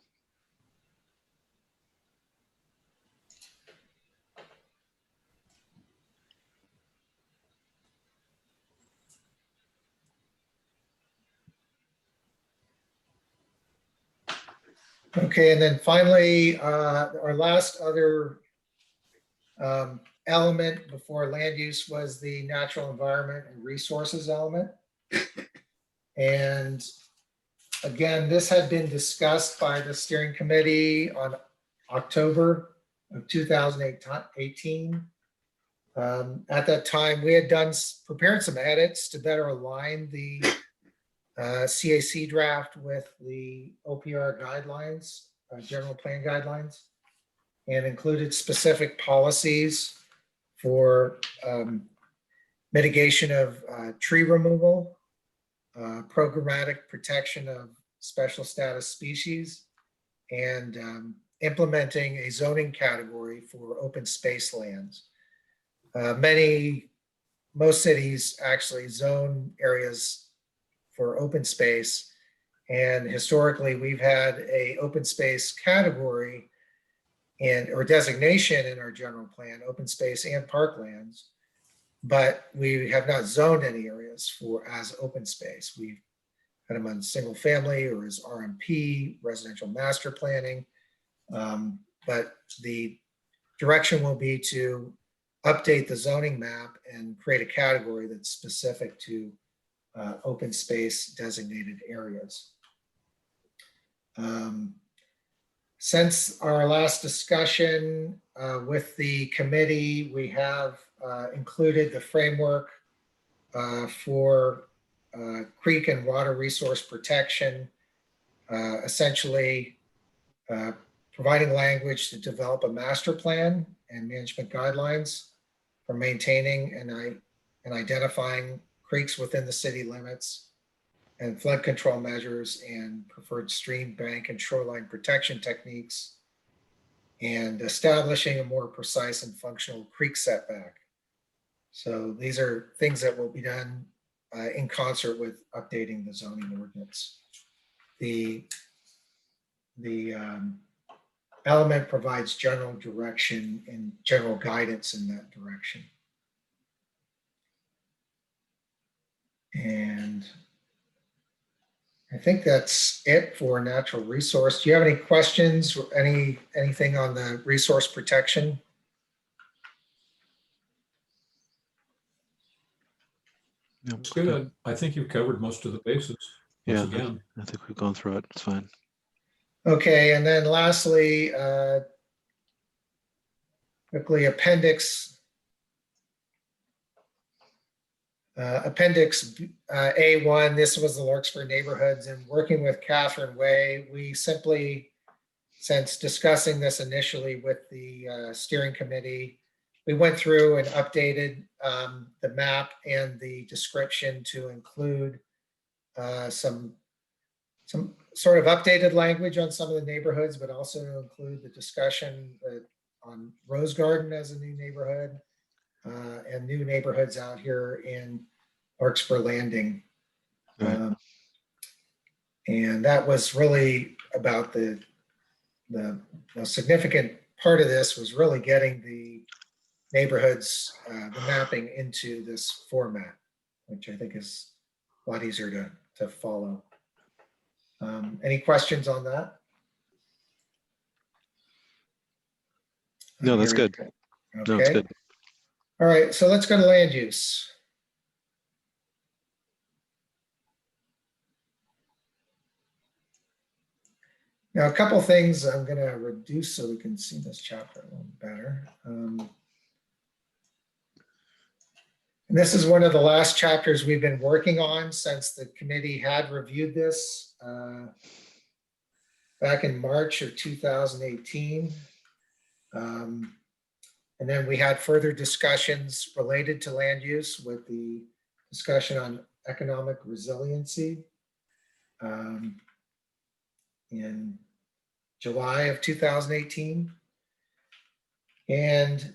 Okay, and then finally, our last other element before land use was the natural environment and resources element. And again, this had been discussed by the steering committee on October of 2018. At that time, we had prepared some edits to better align the CAC draft with the OPR guidelines, general plan guidelines, and included specific policies for mitigation of tree removal, programmatic protection of special status species, and implementing a zoning category for open space lands. Most cities actually zone areas for open space, and historically we've had a open space category or designation in our general plan, open space and parklands, but we have not zoned any areas as open space. We've put them on single family or as RMP, residential master planning. But the direction will be to update the zoning map and create a category that's specific to open space designated areas. Since our last discussion with the committee, we have included the framework for creek and water resource protection, essentially providing language to develop a master plan and management guidelines for maintaining and identifying creeks within the city limits, and flood control measures and preferred stream, bank, and shoreline protection techniques, and establishing a more precise and functional creek setback. So these are things that will be done in concert with updating the zoning ordinance. The element provides general direction and general guidance in that direction. And I think that's it for natural resource. Do you have any questions or anything on the resource protection? No, It's good. I think you've covered most of the bases. Yeah, Once again, I think we've gone through it. It's fine. Okay, and then lastly, quickly, Appendix A1, this was the Larkspur neighborhoods, and working with Catherine Way, we simply, since discussing this initially with the steering committee, we went through and updated the map and the description to include some sort of updated language on some of the neighborhoods, but also to include the discussion on Rose Garden as a new neighborhood and new neighborhoods out here in Larkspur Landing. Right. And that was really about the most significant part of this was really getting the neighborhoods, the mapping into this format, which I think is a lot easier to follow. Any questions on that? No, that's good. Okay. No, it's good. All right, so let's go to land use. Now, a couple things I'm going to reduce so we can see this chapter a little better. And this is one of the last chapters we've been working on since the committee had reviewed this back in March of 2018. And then we had further discussions related to land use with the discussion on economic resiliency in July of 2018. And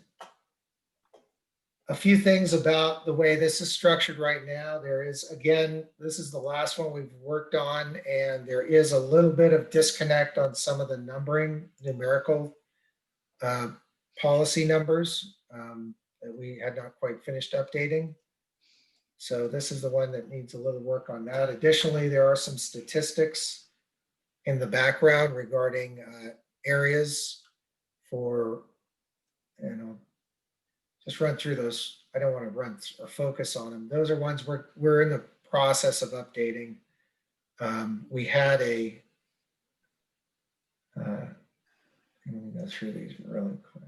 a few things about the way this is structured right now. There is, again, this is the last one we've worked on, and there is a little bit of disconnect on some of the numbering, numerical policy numbers that we had not quite finished updating. So this is the one that needs a little work on that. Additionally, there are some statistics in the background regarding areas for, just run through those. I don't want to run or focus on them. Those are ones we're in the process of updating. We had a, let me go through these really quick.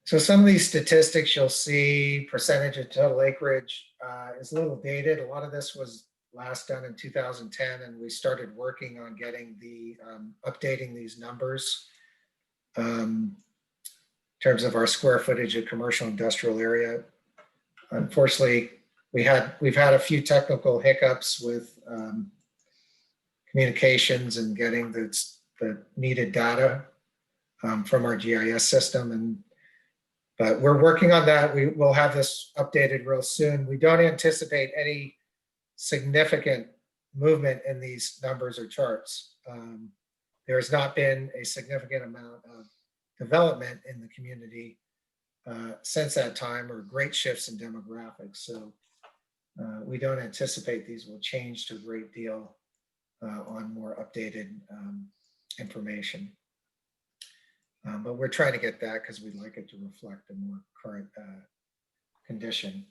So some of these statistics you'll see, percentage of total acreage is a little dated. A lot of this was last done in 2010, and we started working on getting the updating these numbers in terms of our square footage of commercial industrial area. Unfortunately, we've had a few technical hiccups with communications and getting the needed data. from our GIS system. But we're working on that. We will have this updated real soon. We don't anticipate any significant movement in these numbers or charts. There has not been a significant amount of development in the community since that time, or great shifts in demographics. So we don't anticipate these will change to a great deal on more updated information. But we're trying to get that because we'd like it to reflect a more current condition.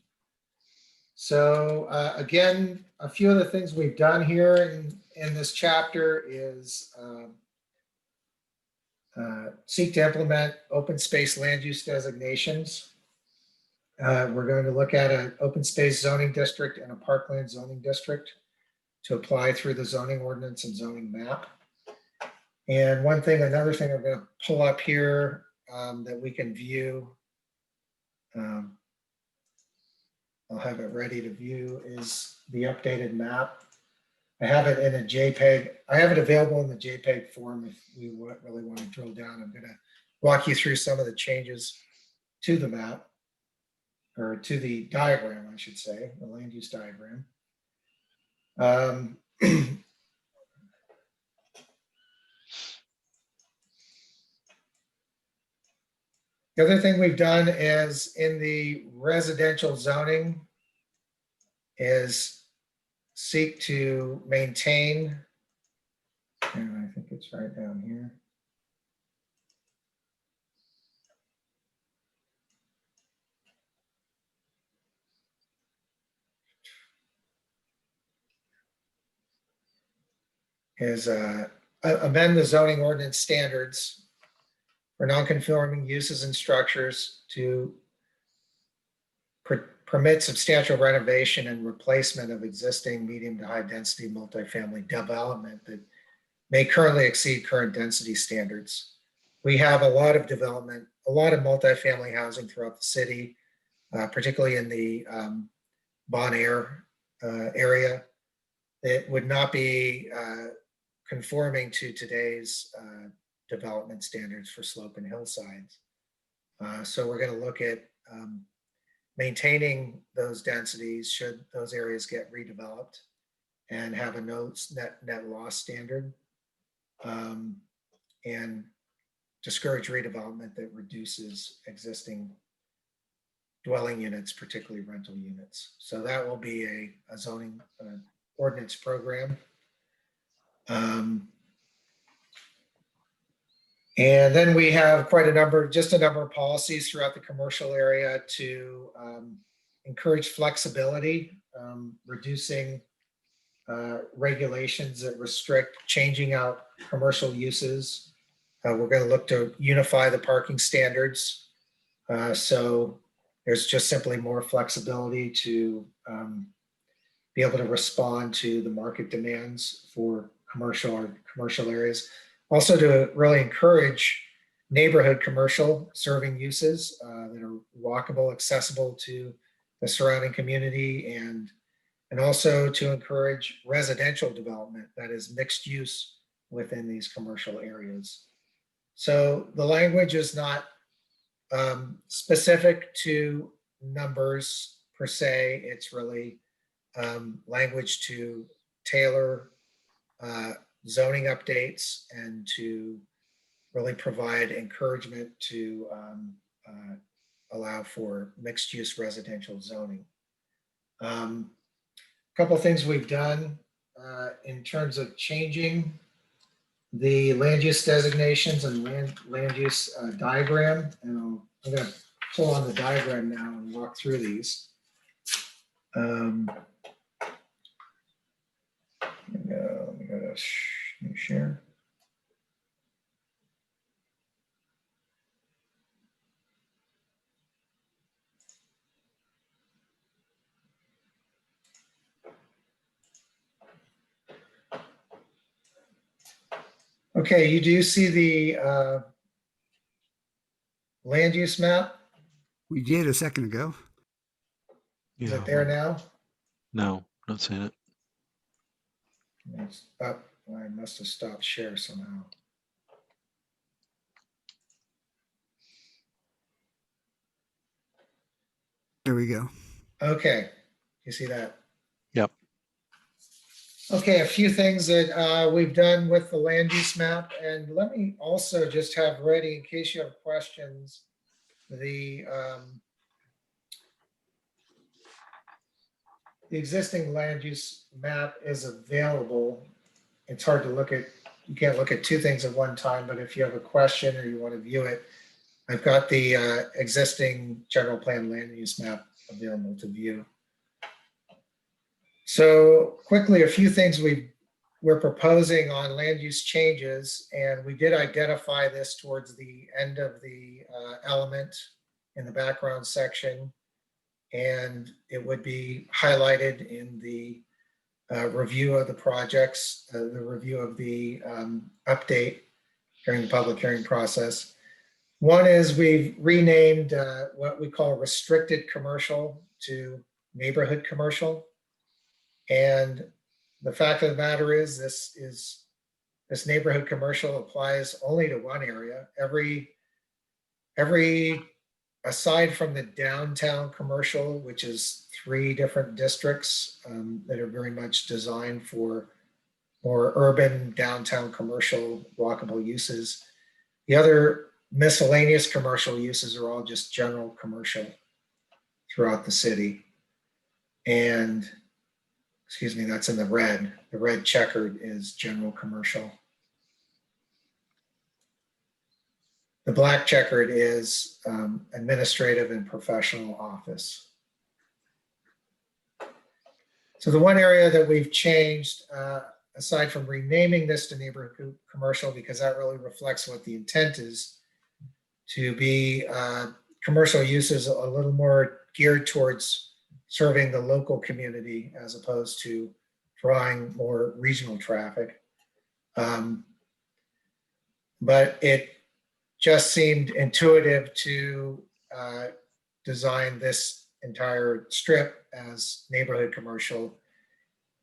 So again, a few of the things we've done here in this chapter is seek to implement open space land use designations. We're going to look at an open space zoning district and a parkland zoning district to apply through the zoning ordinance and zoning map. And another thing I'm going to pull up here that we can view, I'll have it ready to view, is the updated map. I have it in a JPEG. I have it available in the JPEG form if we really want to drill down. I'm going to walk you through some of the changes to the map, or to the diagram, I should say, the land use diagram. The other thing we've done is in the residential zoning is seek to maintain, and I think it's right down here. Is amend the zoning ordinance standards for non-conforming uses and structures to permit substantial renovation and replacement of existing medium to high density multifamily development that may currently exceed current density standards. We have a lot of development, a lot of multifamily housing throughout the city, particularly in the Bon Air area. It would not be conforming to today's development standards for slope and hillsides. So we're going to look at maintaining those densities should those areas get redeveloped, and have a no net loss standard, and discourage redevelopment that reduces existing dwelling units, particularly rental units. So that will be a zoning ordinance program. And then we have just a number of policies throughout the commercial area to encourage flexibility, reducing regulations that restrict changing out commercial uses. We're going to look to unify the parking standards. So there's just simply more flexibility to be able to respond to the market demands for commercial areas. Also to really encourage neighborhood commercial serving uses that are walkable, accessible to the surrounding community, and also to encourage residential development that is mixed use within these commercial areas. So the language is not specific to numbers per se. It's really language to tailor zoning updates and to really provide encouragement to allow for mixed use residential zoning. A couple of things we've done in terms of changing the land use designations and land use diagram. And I'm going to pull on the diagram now and walk through these. Let me go to new share. Okay, you do see the land use map? We did a second ago. Is Yeah. it there now? No, not seeing it. It's up. I must have stopped share somehow. There we go. Okay, you see that? Yep. Okay, a few things that we've done with the land use map, and let me also just have ready, in case you have questions, the existing land use map is available. It's hard to look at, you can't look at two things at one time, but if you have a question or you want to view it, I've got the existing general plan land use map available to view. So quickly, a few things we're proposing on land use changes, and we did identify this towards the end of the element in the background section. And it would be highlighted in the review of the projects, the review of the update during the public hearing process. One is we've renamed what we call restricted commercial to neighborhood commercial. And the fact of the matter is this neighborhood commercial applies only to one area. Every aside from the downtown commercial, which is 3 different districts that are very much designed for more urban downtown commercial walkable uses, the other miscellaneous commercial uses are all just general commercial throughout the city. And, excuse me, that's in the red. The red checkered is general commercial. The black checkered is administrative and professional office. So the one area that we've changed, aside from renaming this to neighborhood commercial, because that really reflects what the intent is, to be commercial uses a little more geared towards serving the local community as opposed to drawing more regional traffic. But it just seemed intuitive to design this entire strip as neighborhood commercial,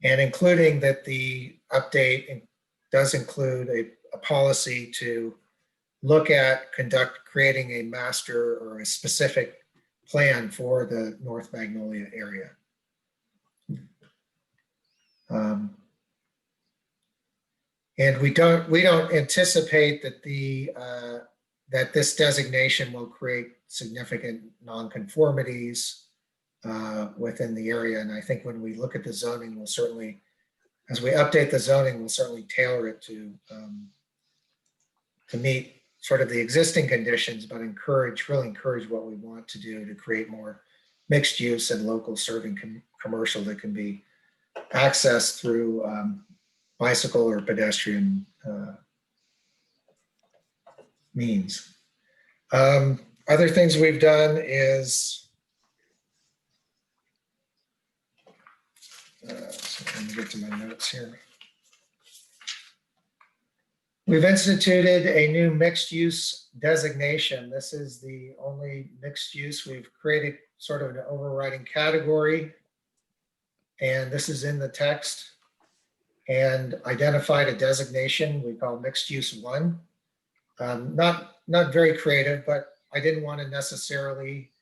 and including that the update does include a policy to look at creating a master or a specific plan for the North Magnolia area. And we don't anticipate that that this designation will create significant nonconformities within the area. And I think when we look at the zoning, we'll certainly, as we update the zoning, we'll certainly tailor it to meet sort of the existing conditions, but really encourage what we want to do to create more mixed use and local serving commercial that can be accessed through bicycle or pedestrian means. Other things we've done is, so let me get to my notes here. We've instituted a new mixed use designation. This is the only mixed use. We've created sort of an overriding category, and this is in the text, and identified a designation we call mixed use 1. Not very creative, but I didn't want to necessarily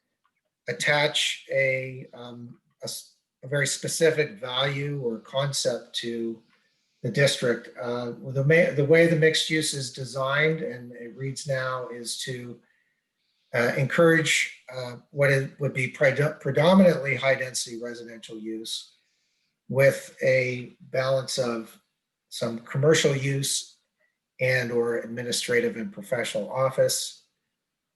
attach a very specific value or concept to the district. The way the mixed use is designed, and it reads now, is to encourage what it would be predominantly high density residential use with a balance of some commercial use and or administrative and professional office,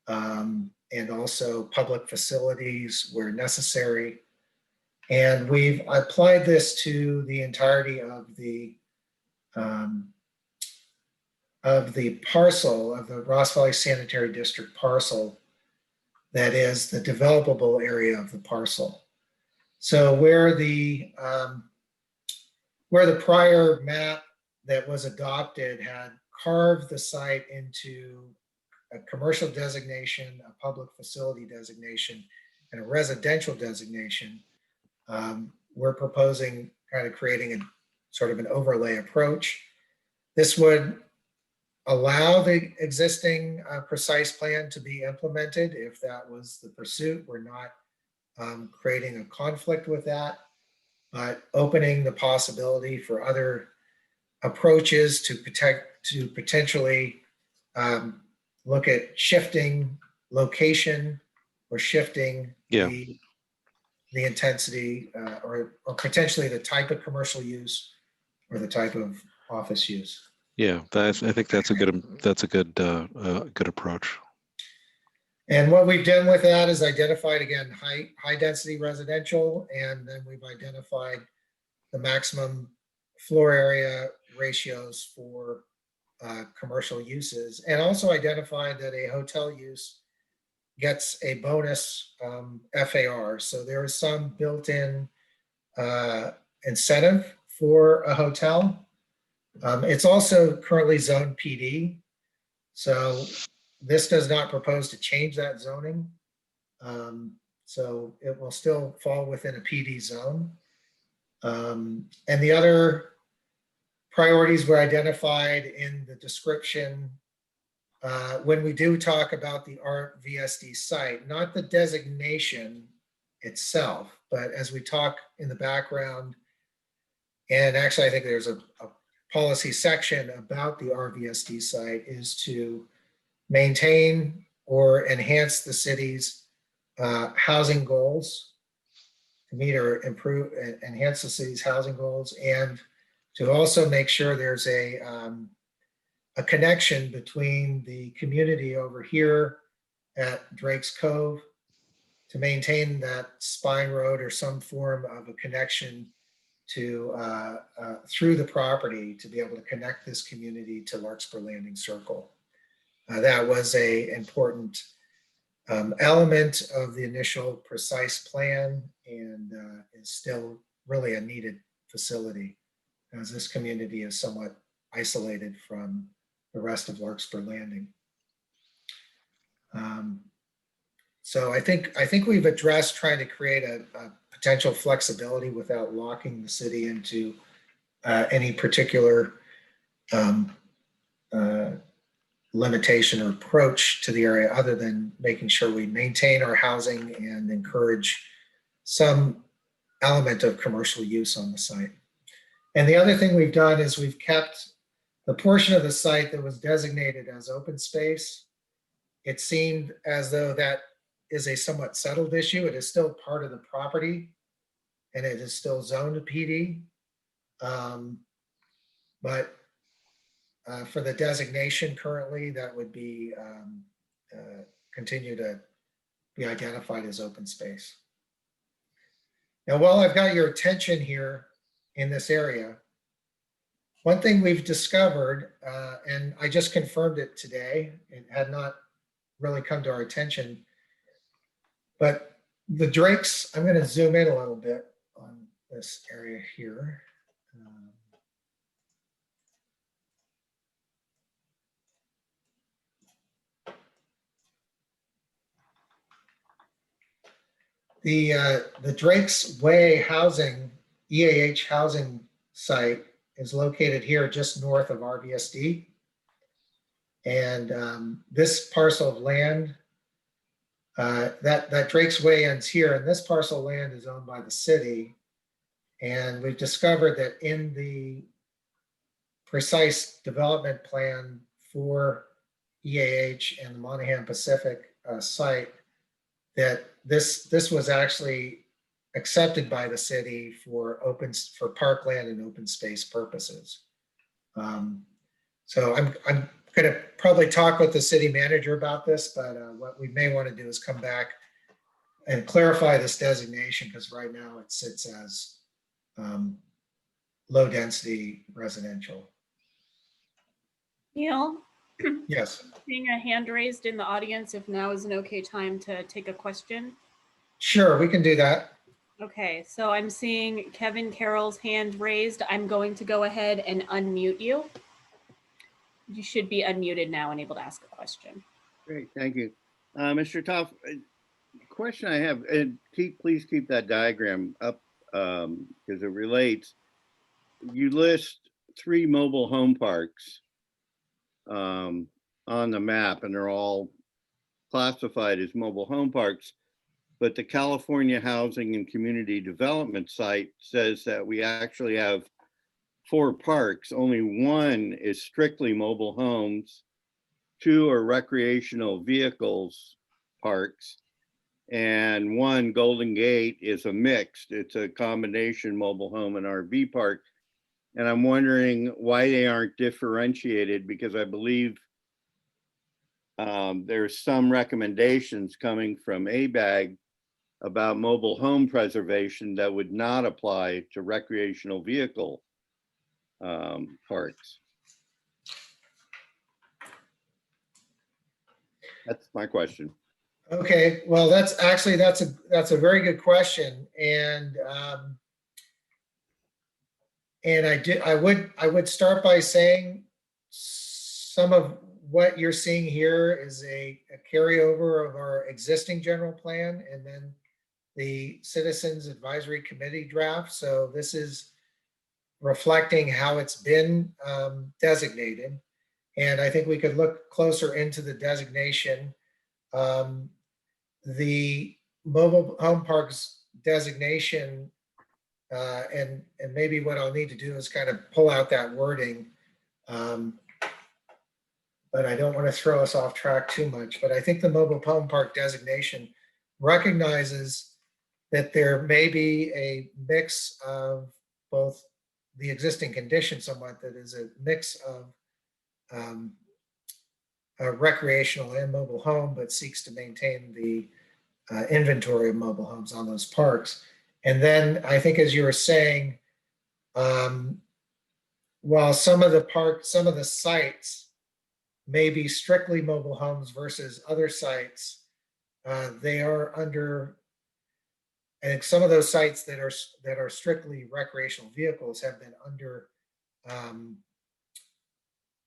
and also public facilities where necessary. And we've applied this to the entirety of the parcel of the Ross Valley Sanitary District parcel, that is the developable area of the parcel. So where the prior map that was adopted had carved the site into a commercial designation, a public facility designation, and a residential designation, we're proposing kind of creating a sort of an overlay approach. This would allow the existing precise plan to be implemented if that was the pursuit. We're not creating a conflict with that, but opening the possibility for other approaches to potentially look at shifting location or shifting Yeah. the intensity or potentially the type of commercial use or the type of office use. Yeah, I think that's a good approach. And what we've done with that is identified, again, high density residential, and then we've identified the maximum floor area ratios for commercial uses, and also identified that a hotel use gets a bonus FAR. So there is some built-in incentive for a hotel. It's also currently zoned PD. So this does not propose to change that zoning. So it will still fall within a PD zone. And the other priorities were identified in the description when we do talk about the RVSD site, not the designation itself, but as we talk in the background, and actually I think there's a policy section about the RVSD site, is to maintain or enhance the city's housing goals, to meet or improve, enhance the city's housing goals, and to also make sure there's a connection between the community over here at Drake's Cove, to maintain that spine road or some form of a connection to through the property to be able to connect this community to Larkspur Landing Circle. That was a important element of the initial precise plan, and is still really a needed facility, as this community is somewhat isolated from the rest of Larkspur Landing. So I think we've addressed trying to create a potential flexibility without locking the city into any particular limitation or approach to the area, other than making sure we maintain our housing and encourage some element of commercial use on the site. And the other thing we've done is we've kept the portion of the site that was designated as open space. It seemed as though that is a somewhat settled issue. It is still part of the property, and it is still zoned PD. But for the designation currently, that would be continue to be identified as open space. Now, while I've got your attention here in this area, one thing we've discovered, and I just confirmed it today, it had not really come to our attention, but the Drakes, I'm going to zoom in a little bit on this area here. The Drake's Way housing, EAH housing site is located here just north of RVSD. And this parcel of land, that Drake's Way ends here, and this parcel of land is owned by the city. And we've discovered that in the precise development plan for EAH and the Monahan Pacific site, that this was actually accepted by the city for parkland and open space purposes. So I'm going to probably talk with the city manager about this, but what we may want to do is come back and clarify this designation, because right now it sits as low density residential. Neil? Yes. Seeing a hand raised in the audience, if now is an okay time to take a question. Sure, we can do that. Okay, so I'm seeing Kevin Carroll's hand raised. I'm going to go ahead and unmute you. You should be unmuted now and able to ask a question. Great, thank you. Mr. Toff, question I have, and please keep that diagram up because it relates. You list 3 mobile home parks on the map, and they're all classified as mobile home parks. but the California Housing and Community Development site says that we actually have 4 parks. Only 1 is strictly mobile homes, 2 are recreational vehicles parks, and 1, Golden Gate, is a mixed. It's a combination mobile home and RV park. And I'm wondering why they aren't differentiated, because I believe there's some recommendations coming from ABAG about mobile home preservation that would not apply to recreational vehicle parks. That's my question. Okay, well, that's a very good question. And I would start by saying some of what you're seeing here is a carryover of our existing general plan and then the Citizens Advisory Committee draft. So this is reflecting how it's been designated. And I think we could look closer into the designation. The mobile home parks designation, and maybe what I'll need to do is kind of pull out that wording. But I don't want to throw us off track too much. But I think the mobile home park designation recognizes that there may be a mix of both the existing condition somewhat, that is a mix of a recreational and mobile home, but seeks to maintain the inventory of mobile homes on those parks. And then I think, as you were saying, while some of the sites may be strictly mobile homes versus other sites, they are under, and some of those sites that are strictly recreational vehicles have been under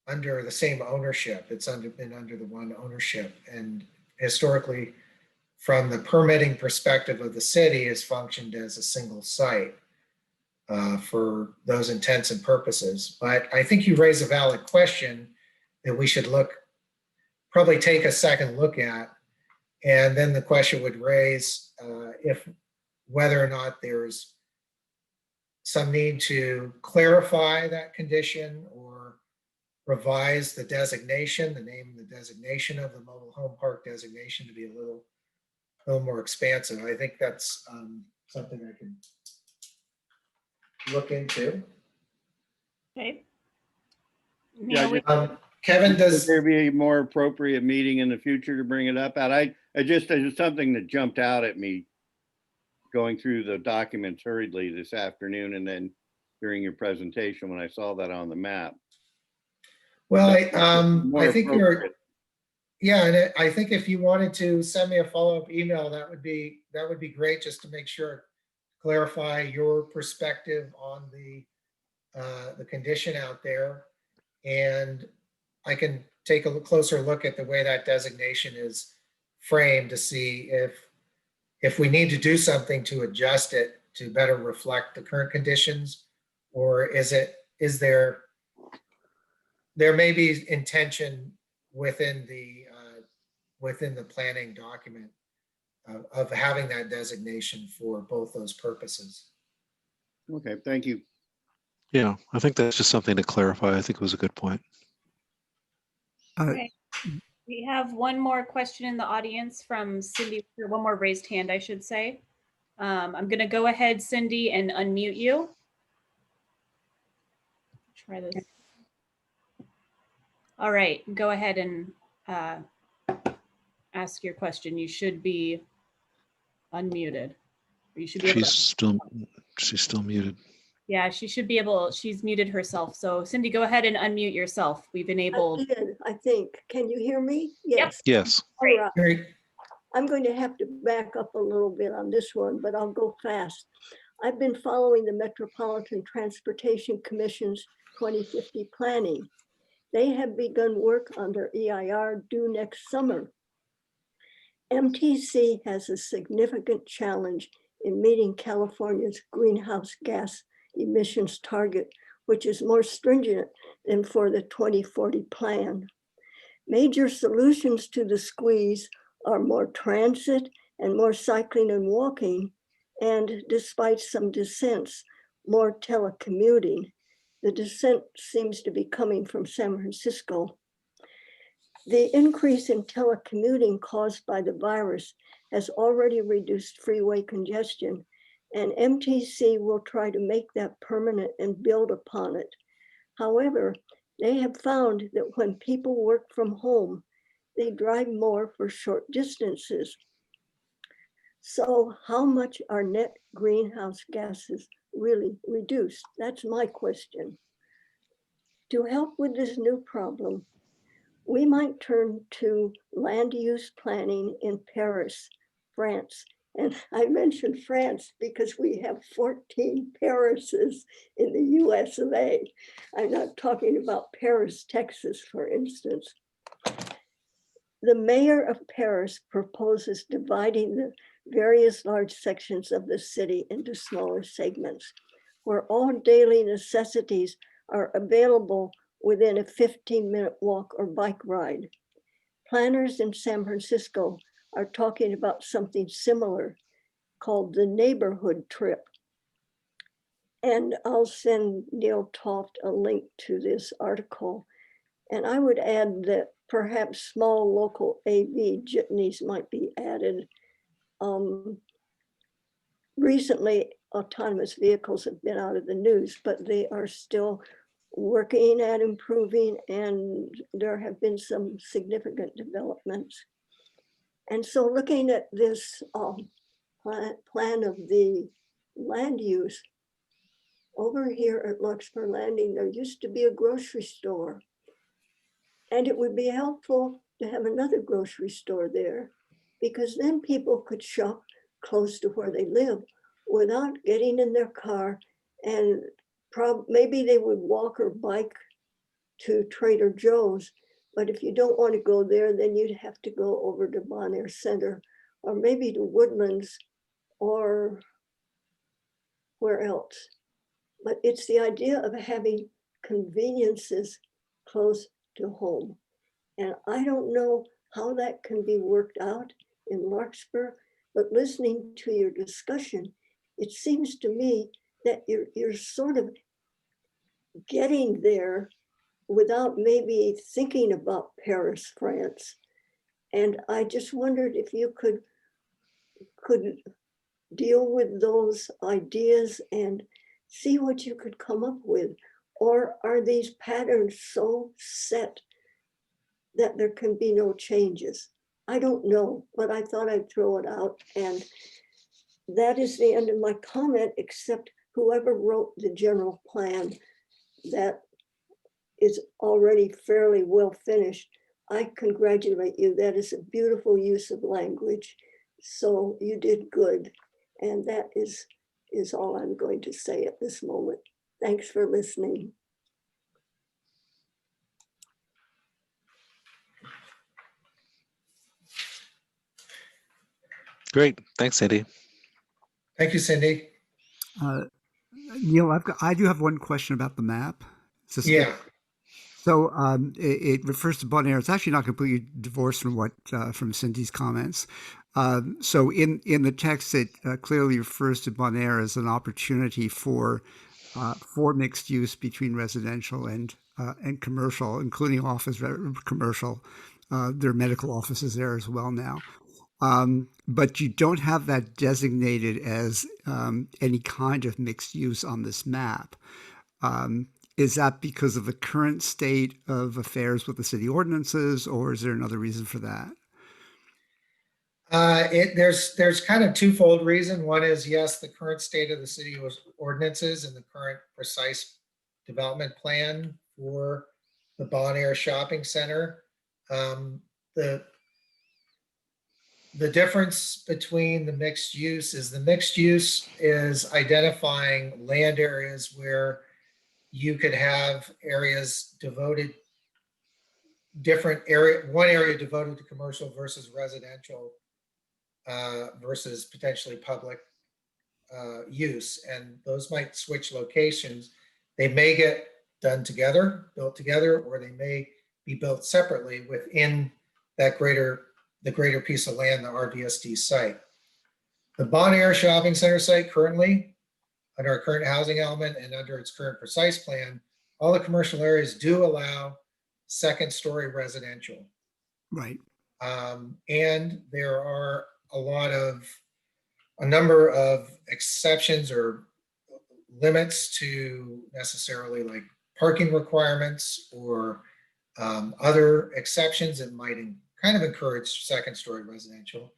the same ownership. It's been under the one ownership, and historically, from the permitting perspective of the city, has functioned as a single site for those intents and purposes. But I think you raise a valid question that we should probably take a second look at. And then the question would raise whether or not there's some need to clarify that condition or revise the designation, the name and the designation of the mobile home park designation to be a little more expansive. I think that's something I can look into. Okay. Yeah, Neil, Kevin, Would there be a more appropriate meeting in the future to bring it up at? There's something that jumped out at me going through the documents hurriedly this afternoon, and then during your presentation when I saw that on the map. well, More I think appropriate. and I think if you wanted to send me a follow-up email, that would be great, just to make sure, clarify your perspective on the condition out there. And I can take a closer look at the way that designation is framed to see if we need to do something to adjust it to better reflect the current conditions, or is there may be intention within the planning document of having that designation for both those purposes. Okay, thank you. Yeah, I think that's just something to clarify. I think it was a good point. okay. We have one more question in the audience from Cindy, or one more raised hand, I should say. I'm going to go ahead, Cindy, and unmute you. Try this. All right, go ahead and ask your question. You should be unmuted. Or you should be able She's still muted. Yeah, she should be able, she's muted herself. So Cindy, go ahead and unmute yourself. We've enabled. I did, I think. Can you hear me? Yes. Yes. Great. All right. Great. I'm going to have to back up a little bit on this one, but I'll go fast. I've been following the Metropolitan Transportation Commission's 2050 planning. They have begun work on their EIR due next summer. MTC has a significant challenge in meeting California's greenhouse gas emissions target, which is more stringent than for the 2040 plan. Major solutions to the squeeze are more transit and more cycling and walking, and despite some dissents, more telecommuting. The dissent seems to be coming from San Francisco. The increase in telecommuting caused by the virus has already reduced freeway congestion, and MTC will try to make that permanent and build upon it. However, they have found that when people work from home, they drive more for short distances. So how much are net greenhouse gases really reduced? That's my question. To help with this new problem, we might turn to land use planning in Paris, France. And I mentioned France because we have 14 Parises in the US of A. I'm not talking about Paris, Texas, for instance. The mayor of Paris proposes dividing the various large sections of the city into smaller segments, where all daily necessities are available within a 15-minute walk or bike ride. Planners in San Francisco are talking about something similar called the neighborhood trip. And I'll send Neil Toft a link to this article. And I would add that perhaps small local AV jitneys might be added. Recently, autonomous vehicles have been out of the news, but they are still working at improving, and there have been some significant developments. And so looking at this plan of the land use, over here at Larkspur Landing, there used to be a grocery store. And it would be helpful to have another grocery store there, because then people could shop close to where they live without getting in their car, and maybe they would walk or bike to Trader Joe's. But if you don't want to go there, then you'd have to go over to Bon Air Center, or maybe to Woodlands, or where else. But it's the idea of having conveniences close to home. And I don't know how that can be worked out in Larkspur, but listening to your discussion, it seems to me that you're sort of getting there without maybe thinking about Paris, France. And I just wondered if you could deal with those ideas and see what you could come up with. Or are these patterns so set that there can be no changes? I don't know, but I thought I'd throw it out. And that is the end of my comment, except whoever wrote the general plan that is already fairly well finished, I congratulate you. That is a beautiful use of language. So you did good. And that is all I'm going to say at this moment. Thanks for listening. Great. Thanks, Cindy. Thank you, Cindy. Neil, I do have one question about the map. Yeah. So it refers to Bon Air. It's actually not completely divorced from from Cindy's comments. So in the text, it clearly refers to Bon Air as an opportunity for mixed use between residential and commercial, including office commercial. There are medical offices there as well now. But you don't have that designated as any kind of mixed use on this map. Is that because of the current state of affairs with the city ordinances, or is there another reason for that? There's kind of twofold reason. One is, yes, the current state of the city ordinances and the current precise development plan for the Bon Air Shopping Center. The difference between the mixed use is identifying land areas where you could have areas devoted, one area devoted to commercial versus residential versus potentially public use. And those might switch locations. They may get done together, built together, or they may be built separately within that the greater piece of land, the RDSD site. The Bon Air Shopping Center site currently, under our current housing element and under its current precise plan, all the commercial areas do allow second-story residential. Right. And there are a number of exceptions or limits to necessarily like parking requirements or other exceptions that might kind of encourage second-story residential.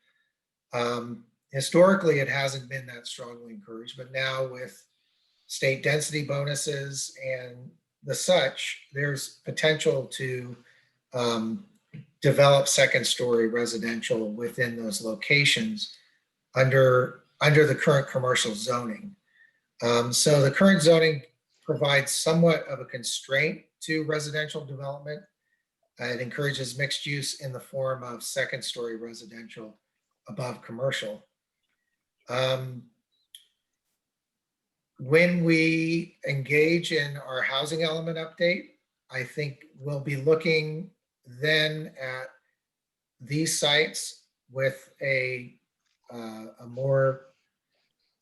Historically, it hasn't been that strongly encouraged, but now with state density bonuses and the such, there's potential to develop second-story residential within those locations under the current commercial zoning. So the current zoning provides somewhat of a constraint to residential development. It encourages mixed use in the form of second-story residential above commercial. When we engage in our housing element update, I think we'll be looking then at these sites with a more,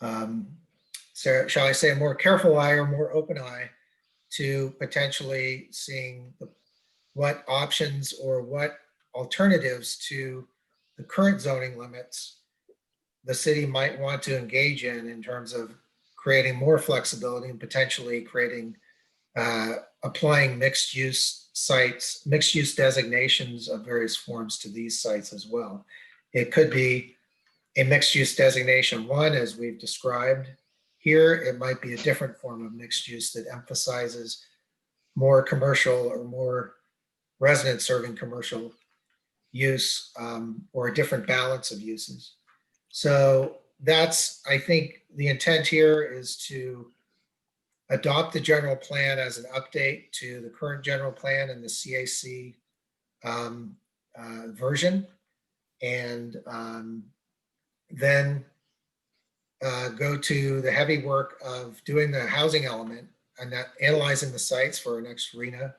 shall I say, a more careful eye or more open eye to potentially seeing what options or what alternatives to the current zoning limits the city might want to engage in terms of creating more flexibility and potentially creating, applying mixed use sites, mixed use designations of various forms to these sites as well. It could be a mixed use designation 1, as we've described here. It might be a different form of mixed use that emphasizes more commercial or more resident serving commercial use, or a different balance of uses. So that's, I think the intent here is to adopt the general plan as an update to the current general plan and the CAC version, and then go to the heavy work of doing the housing element and analyzing the sites for our next RENA.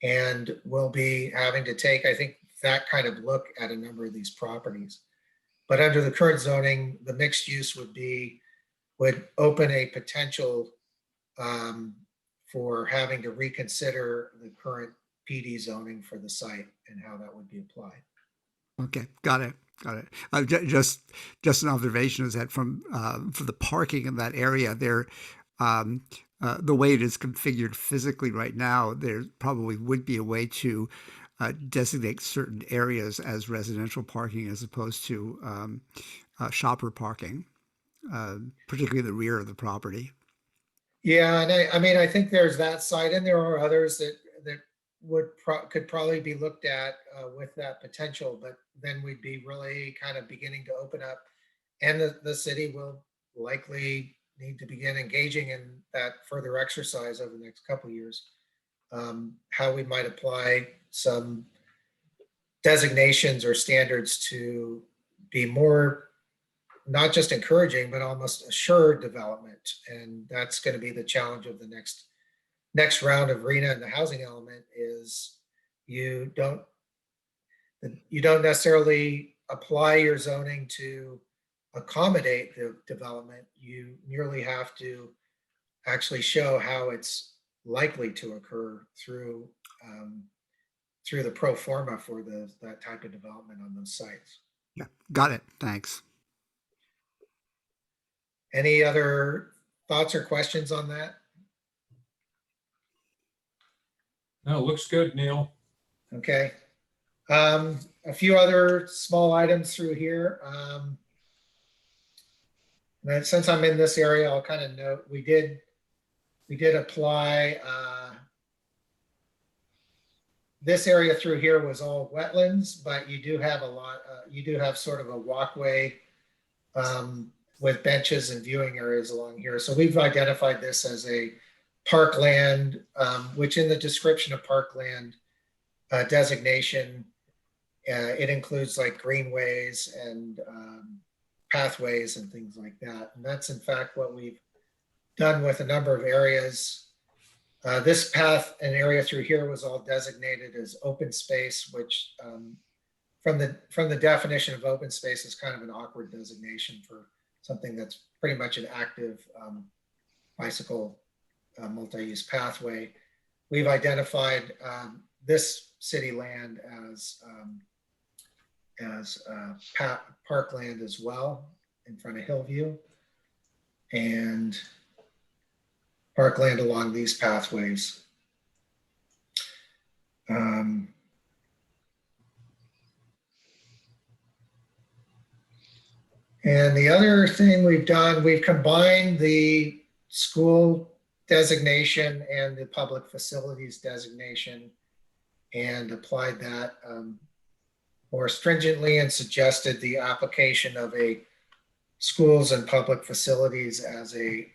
And we'll be having to take, I think, that kind of look at a number of these properties. But under the current zoning, the mixed use would open a potential for having to reconsider the current PD zoning for the site and how that would be applied. Okay, got it. Just an observation is that for the parking in that area, there, the way it is configured physically right now, there probably would be a way to designate certain areas as residential parking as opposed to shopper parking, particularly the rear of the property. Yeah, and I mean, I think there's that side, and there are others that could probably be looked at with that potential, but then we'd be really kind of beginning to open up, and the city will likely need to begin engaging in that further exercise over the next couple of years, how we might apply some designations or standards to be more not just encouraging, but almost assured development. And that's going to be the challenge of the next round of RENA and the housing element is you don't necessarily apply your zoning to accommodate the development. You merely have to actually show how it's likely to occur through the pro forma for that type of development on those sites. Yeah, got it. Thanks. Any other thoughts or questions on that? No, looks good, Neil. Okay. A few other small items through here. And since I'm in this area, I'll kind of note we did apply. This area through here was all wetlands, but you do have you do have sort of a walkway with benches and viewing areas along here. So we've identified this as a parkland, which in the description of parkland designation, it includes like greenways and pathways and things like that. And that's in fact what we've done with a number of areas. This path and area through here was all designated as open space, which from the definition of open space is kind of an awkward designation for something that's pretty much an active bicycle multi-use pathway. We've identified this city land as parkland as well in front of Hillview, and parkland along these pathways. And the other thing we've done, we've combined the school designation and the public facilities designation and applied that more stringently, and suggested the application of a schools and public facilities as a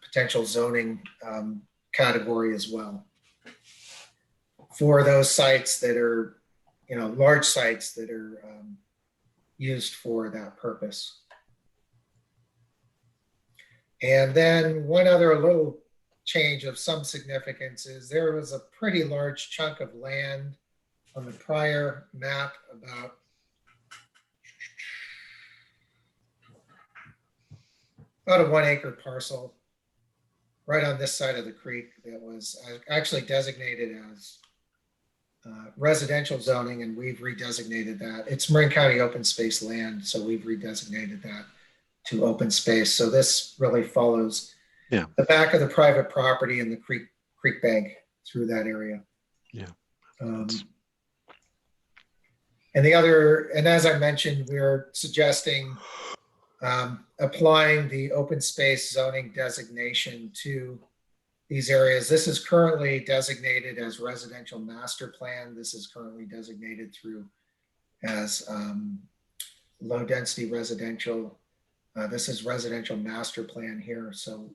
potential zoning category as well for those sites that are, large sites that are used for that purpose. And then one other little change of some significance is there was a pretty large chunk of land on the prior map, about a 1 acre parcel right on this side of the creek that was actually designated as residential zoning, and we've redesignated that. It's Marin County open space land, so we've redesignated that to open space. So this really follows the back of the private property and the creek bank through that area. Yeah. And as I mentioned, we're suggesting applying the open space zoning designation to these areas. This is currently designated as residential master plan. This is currently designated through as low density residential. This is residential master plan here. So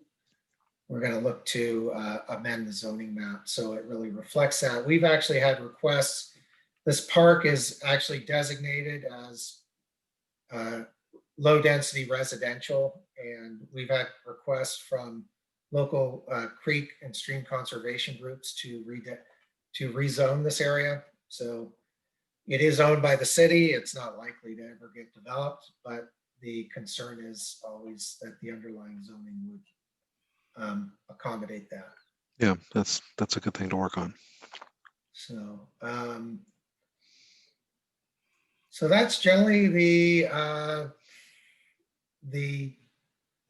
we're going to look to amend the zoning map so it really reflects that. We've actually had requests. This park is actually designated as low density residential, and we've had requests from local creek and stream conservation groups to rezone this area. So it is owned by the city. It's not likely to ever get developed, but the concern is always that the underlying zoning would accommodate that. Yeah, that's a good thing to work on. So, so that's generally the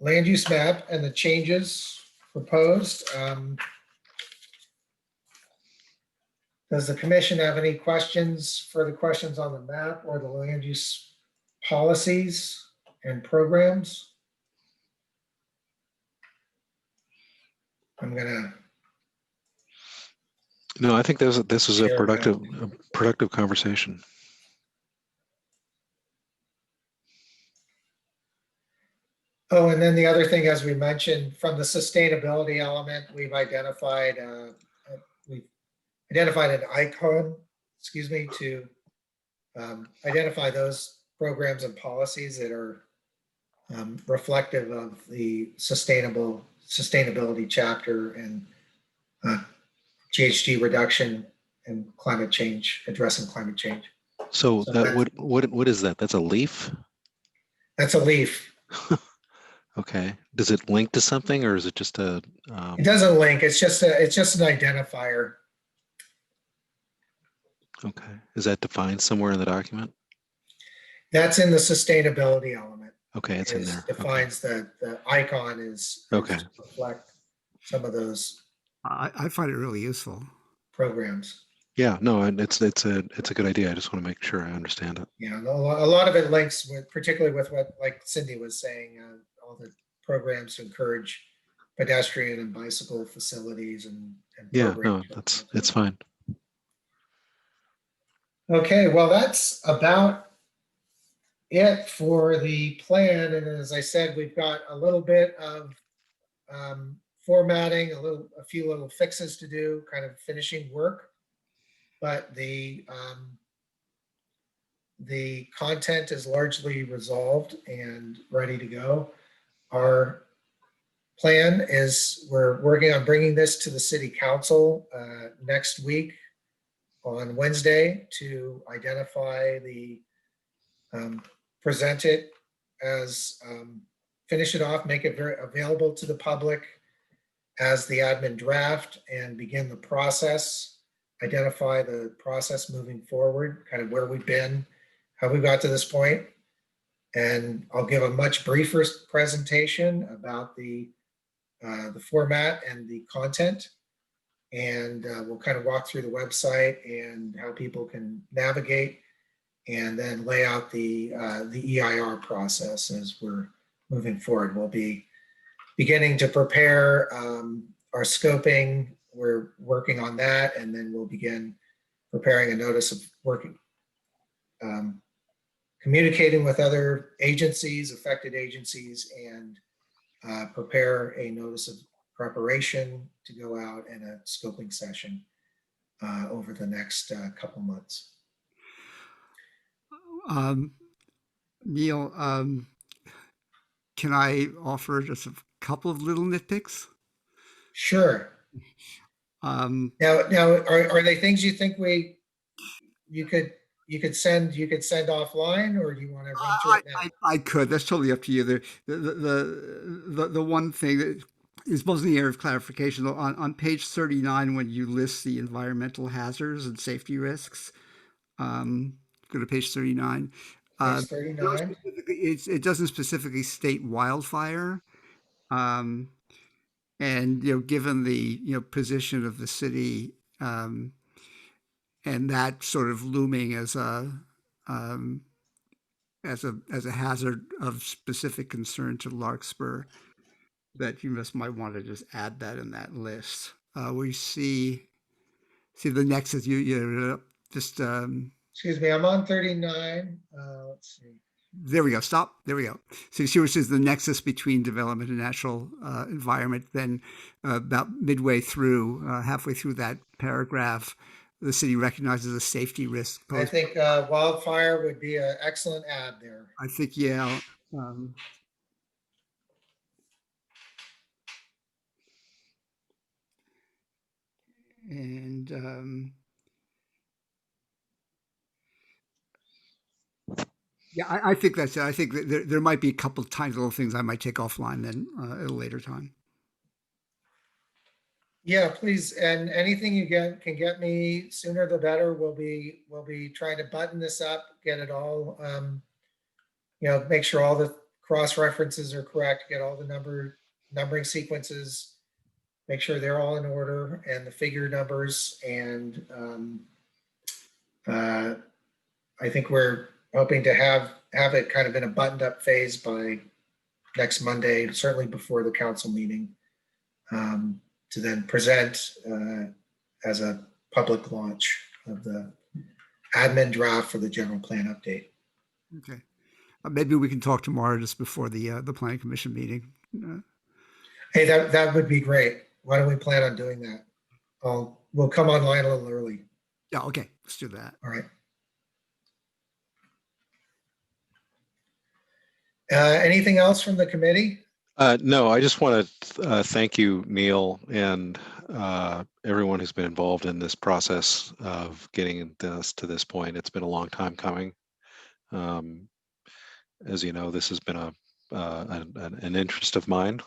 land use map and the changes proposed. Does the commission have any questions, further questions on the map or the land use policies and programs? No, I think this is a productive conversation. Oh, and then the other thing, as we mentioned, from the sustainability element, we've identified an icon, to identify those programs and policies that are reflective of the sustainability chapter and GHG reduction and climate change, addressing climate change. So that what is that? That's a leaf? That's a leaf. Okay. Does it link to something, or is it just a? It doesn't link. It's just an identifier. Okay. Is that defined somewhere in the document? That's in the sustainability element. Okay, it's in there. Defines the icon is okay. To reflect some of those. I find it really useful. Programs. Yeah, no, and it's a good idea. I just want to make sure I understand it. Yeah, a lot of it links with, particularly with what, like Cindy was saying, all the programs to encourage pedestrian and bicycle facilities and yeah, no, it's fine. Okay, well, that's about it for the plan. And as I said, we've got a little bit of formatting, a few little fixes to do, kind of finishing work, but the content is largely resolved and ready to go. Our plan is we're working on bringing this to the city council next week on Wednesday to identify present it as finish it off, make it very available to the public as the admin draft and begin the process, identify the process moving forward, kind of where we've been, how we got to this point. And I'll give a much briefer presentation about the format and the content. And we'll kind of walk through the website and how people can navigate, and then lay out the EIR process as we're moving forward. We'll be beginning to prepare our scoping. We're working on that, and then we'll begin preparing a notice of working, communicating with other agencies, affected agencies, and prepare a notice of preparation to go out in a scoping session over the next couple months. Neil, can I offer just a couple of little nitpicks? Sure. Um, Now, are they things you think you could send offline, or do you want to run through it now? I could. That's totally up to you. The one thing that is mostly an area of clarification on page 39, when you list the environmental hazards and safety risks. Go to page 39. Page 39. It doesn't specifically state wildfire. And given the position of the city, and that sort of looming as a hazard of specific concern to Larkspur, that you might want to just add that in that list. We see the nexus. You just Excuse me, I'm on 39. Let's see. There we go. Stop. There we go. So you see where it says the nexus between development and natural environment. Then about midway through, halfway through that paragraph, the city recognizes a safety risk. I think wildfire would be an excellent add there. I think, yeah. Yeah, I think that's it. I think that there might be a couple of tiny little things I might take offline then at a later time. Yeah, please. And anything you can get me sooner the better. We'll be trying to button this up, get it all, make sure all the cross references are correct, get all the numbering sequences, make sure they're all in order, and the figure numbers. And I think we're hoping to have it kind of in a buttoned up phase by next Monday, certainly before the council meeting, to then present as a public launch of the admin draft for the general plan update. Okay. Maybe we can talk tomorrow just before the planning commission meeting. Hey, that would be great. Why don't we plan on doing that? We'll come online a little early. Yeah, okay, let's do that. All right. Anything else from the committee? No, I just want to thank you, Neil, and everyone who's been involved in this process of getting us to this point. It's been a long time coming. As you know, this has been an interest of mine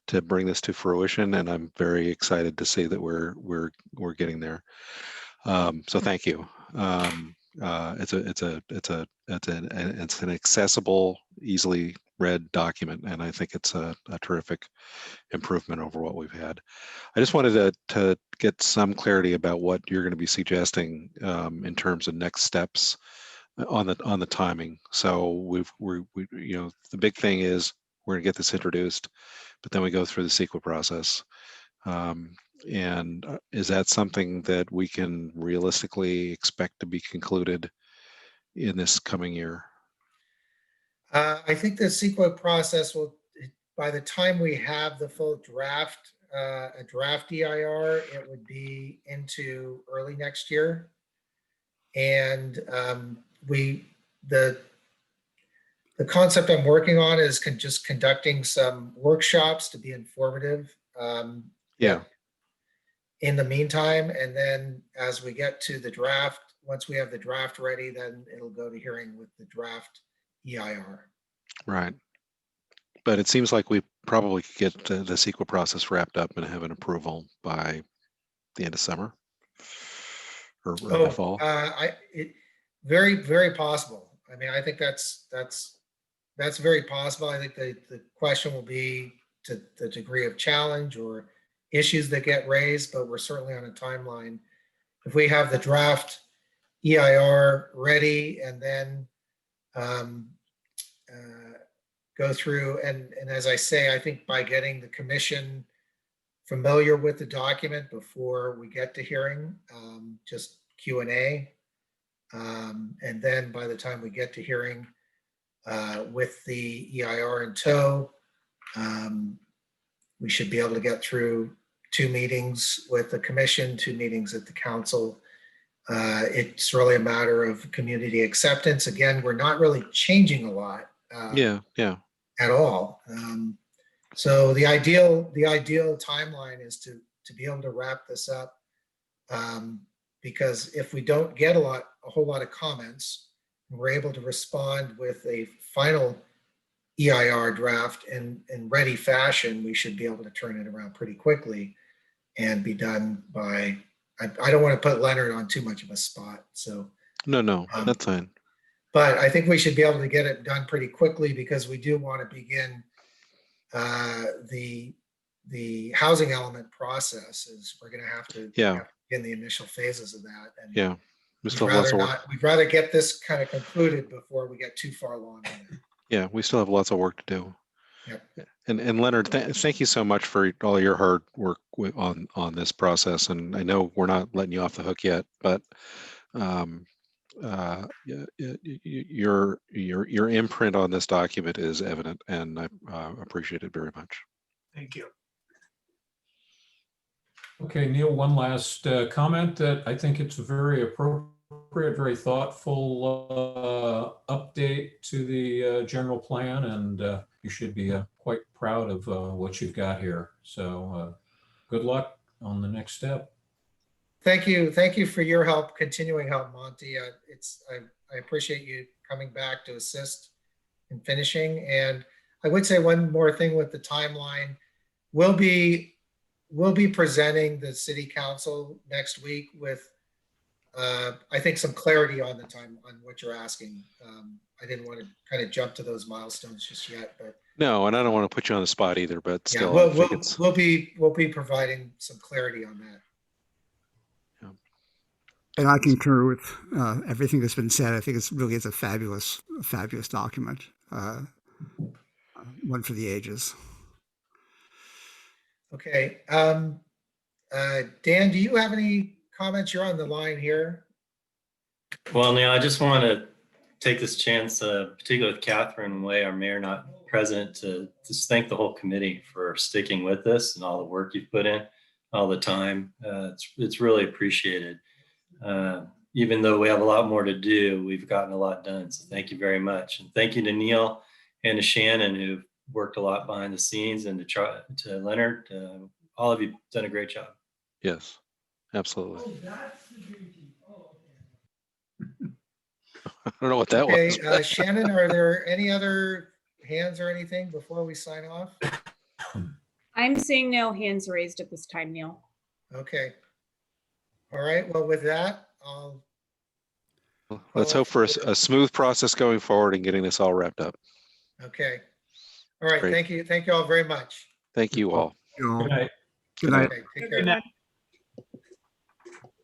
to bring this to fruition, and I'm very excited to see that we're getting there. So thank you. It's an accessible, easily read document, and I think it's a terrific improvement over what we've had. I just wanted to get some clarity about what you're going to be suggesting in terms of next steps on the timing. So the big thing is we're going to get this introduced, but then we go through the CEQA process. And is that something that we can realistically expect to be concluded in this coming year? I think the CEQA process will, by the time we have the full draft, a draft EIR, it would be into early next year. And the concept I'm working on is just conducting some workshops to be informative. Yeah. In the meantime, and then as we get to the draft, once we have the draft ready, then it'll go to hearing with the draft EIR. Right. but it seems like we probably could get the CEQA process wrapped up and have an approval by the end of summer or early fall. Very, very possible. I mean, I think that's very possible. I think the question will be to the degree of challenge or issues that get raised, but we're certainly on a timeline. If we have the draft EIR ready and then go through, and as I say, I think by getting the commission familiar with the document before we get to hearing, just Q&A. And then by the time we get to hearing with the EIR in tow, we should be able to get through 2 meetings with the commission, 2 meetings at the council. It's really a matter of community acceptance. Again, we're not really changing a lot at all. So the ideal timeline is to be able to wrap this up, because if we don't get a whole lot of comments, we're able to respond with a final EIR draft in ready fashion, we should be able to turn it around pretty quickly and be done by, I don't want to put Leonard on too much of a spot. So No, that's fine. But I think we should be able to get it done pretty quickly because we do want to begin the housing element process. Is we're going to have to begin the initial phases of that. And we'd rather get this kind of concluded before we get too far along in it. Yeah, we still have lots of work to do. Yep. And Leonard, thank you so much for all your hard work on this process. And I know we're not letting you off the hook yet, but your imprint on this document is evident, and I appreciate it very much. Thank you. Okay, Neil, one last comment that I think it's a very appropriate, very thoughtful update to the general plan, and you should be quite proud of what you've got here. So good luck on the next step. Thank you for your help, continuing help, Monty. I appreciate you coming back to assist in finishing. And I would say one more thing with the timeline. We'll be presenting the city council next week with I think some clarity on the time on what you're asking. I didn't want to kind of jump to those milestones just yet, but no, and I don't want to put you on the spot either, but still, we'll be providing some clarity on that. And I concur with everything that's been said. I think it's a fabulous document, one for the ages. Okay, Dan, do you have any comments? You're on the line here. Well, Neil, I just want to take this chance, particularly with Catherine Way, our mayor, not present, to just thank the whole committee for sticking with this and all the work you've put in, all the time. It's really appreciated. Even though we have a lot more to do, we've gotten a lot done. So thank you very much. And thank you to Neil and to Shannon, who've worked a lot behind the scenes, and to Leonard. All of you have done a great job. Yes, absolutely. I don't know what that was. Okay, Shannon, are there any other hands or anything before we sign off? I'm seeing no hands raised at this time, Neil. Okay. All right. Well, with that, Let's hope for a smooth process going forward and getting this all wrapped up. Okay. All right. Great. Thank you. Thank you all very much. Thank you all. Good night. Good night. Okay, take care. Good night.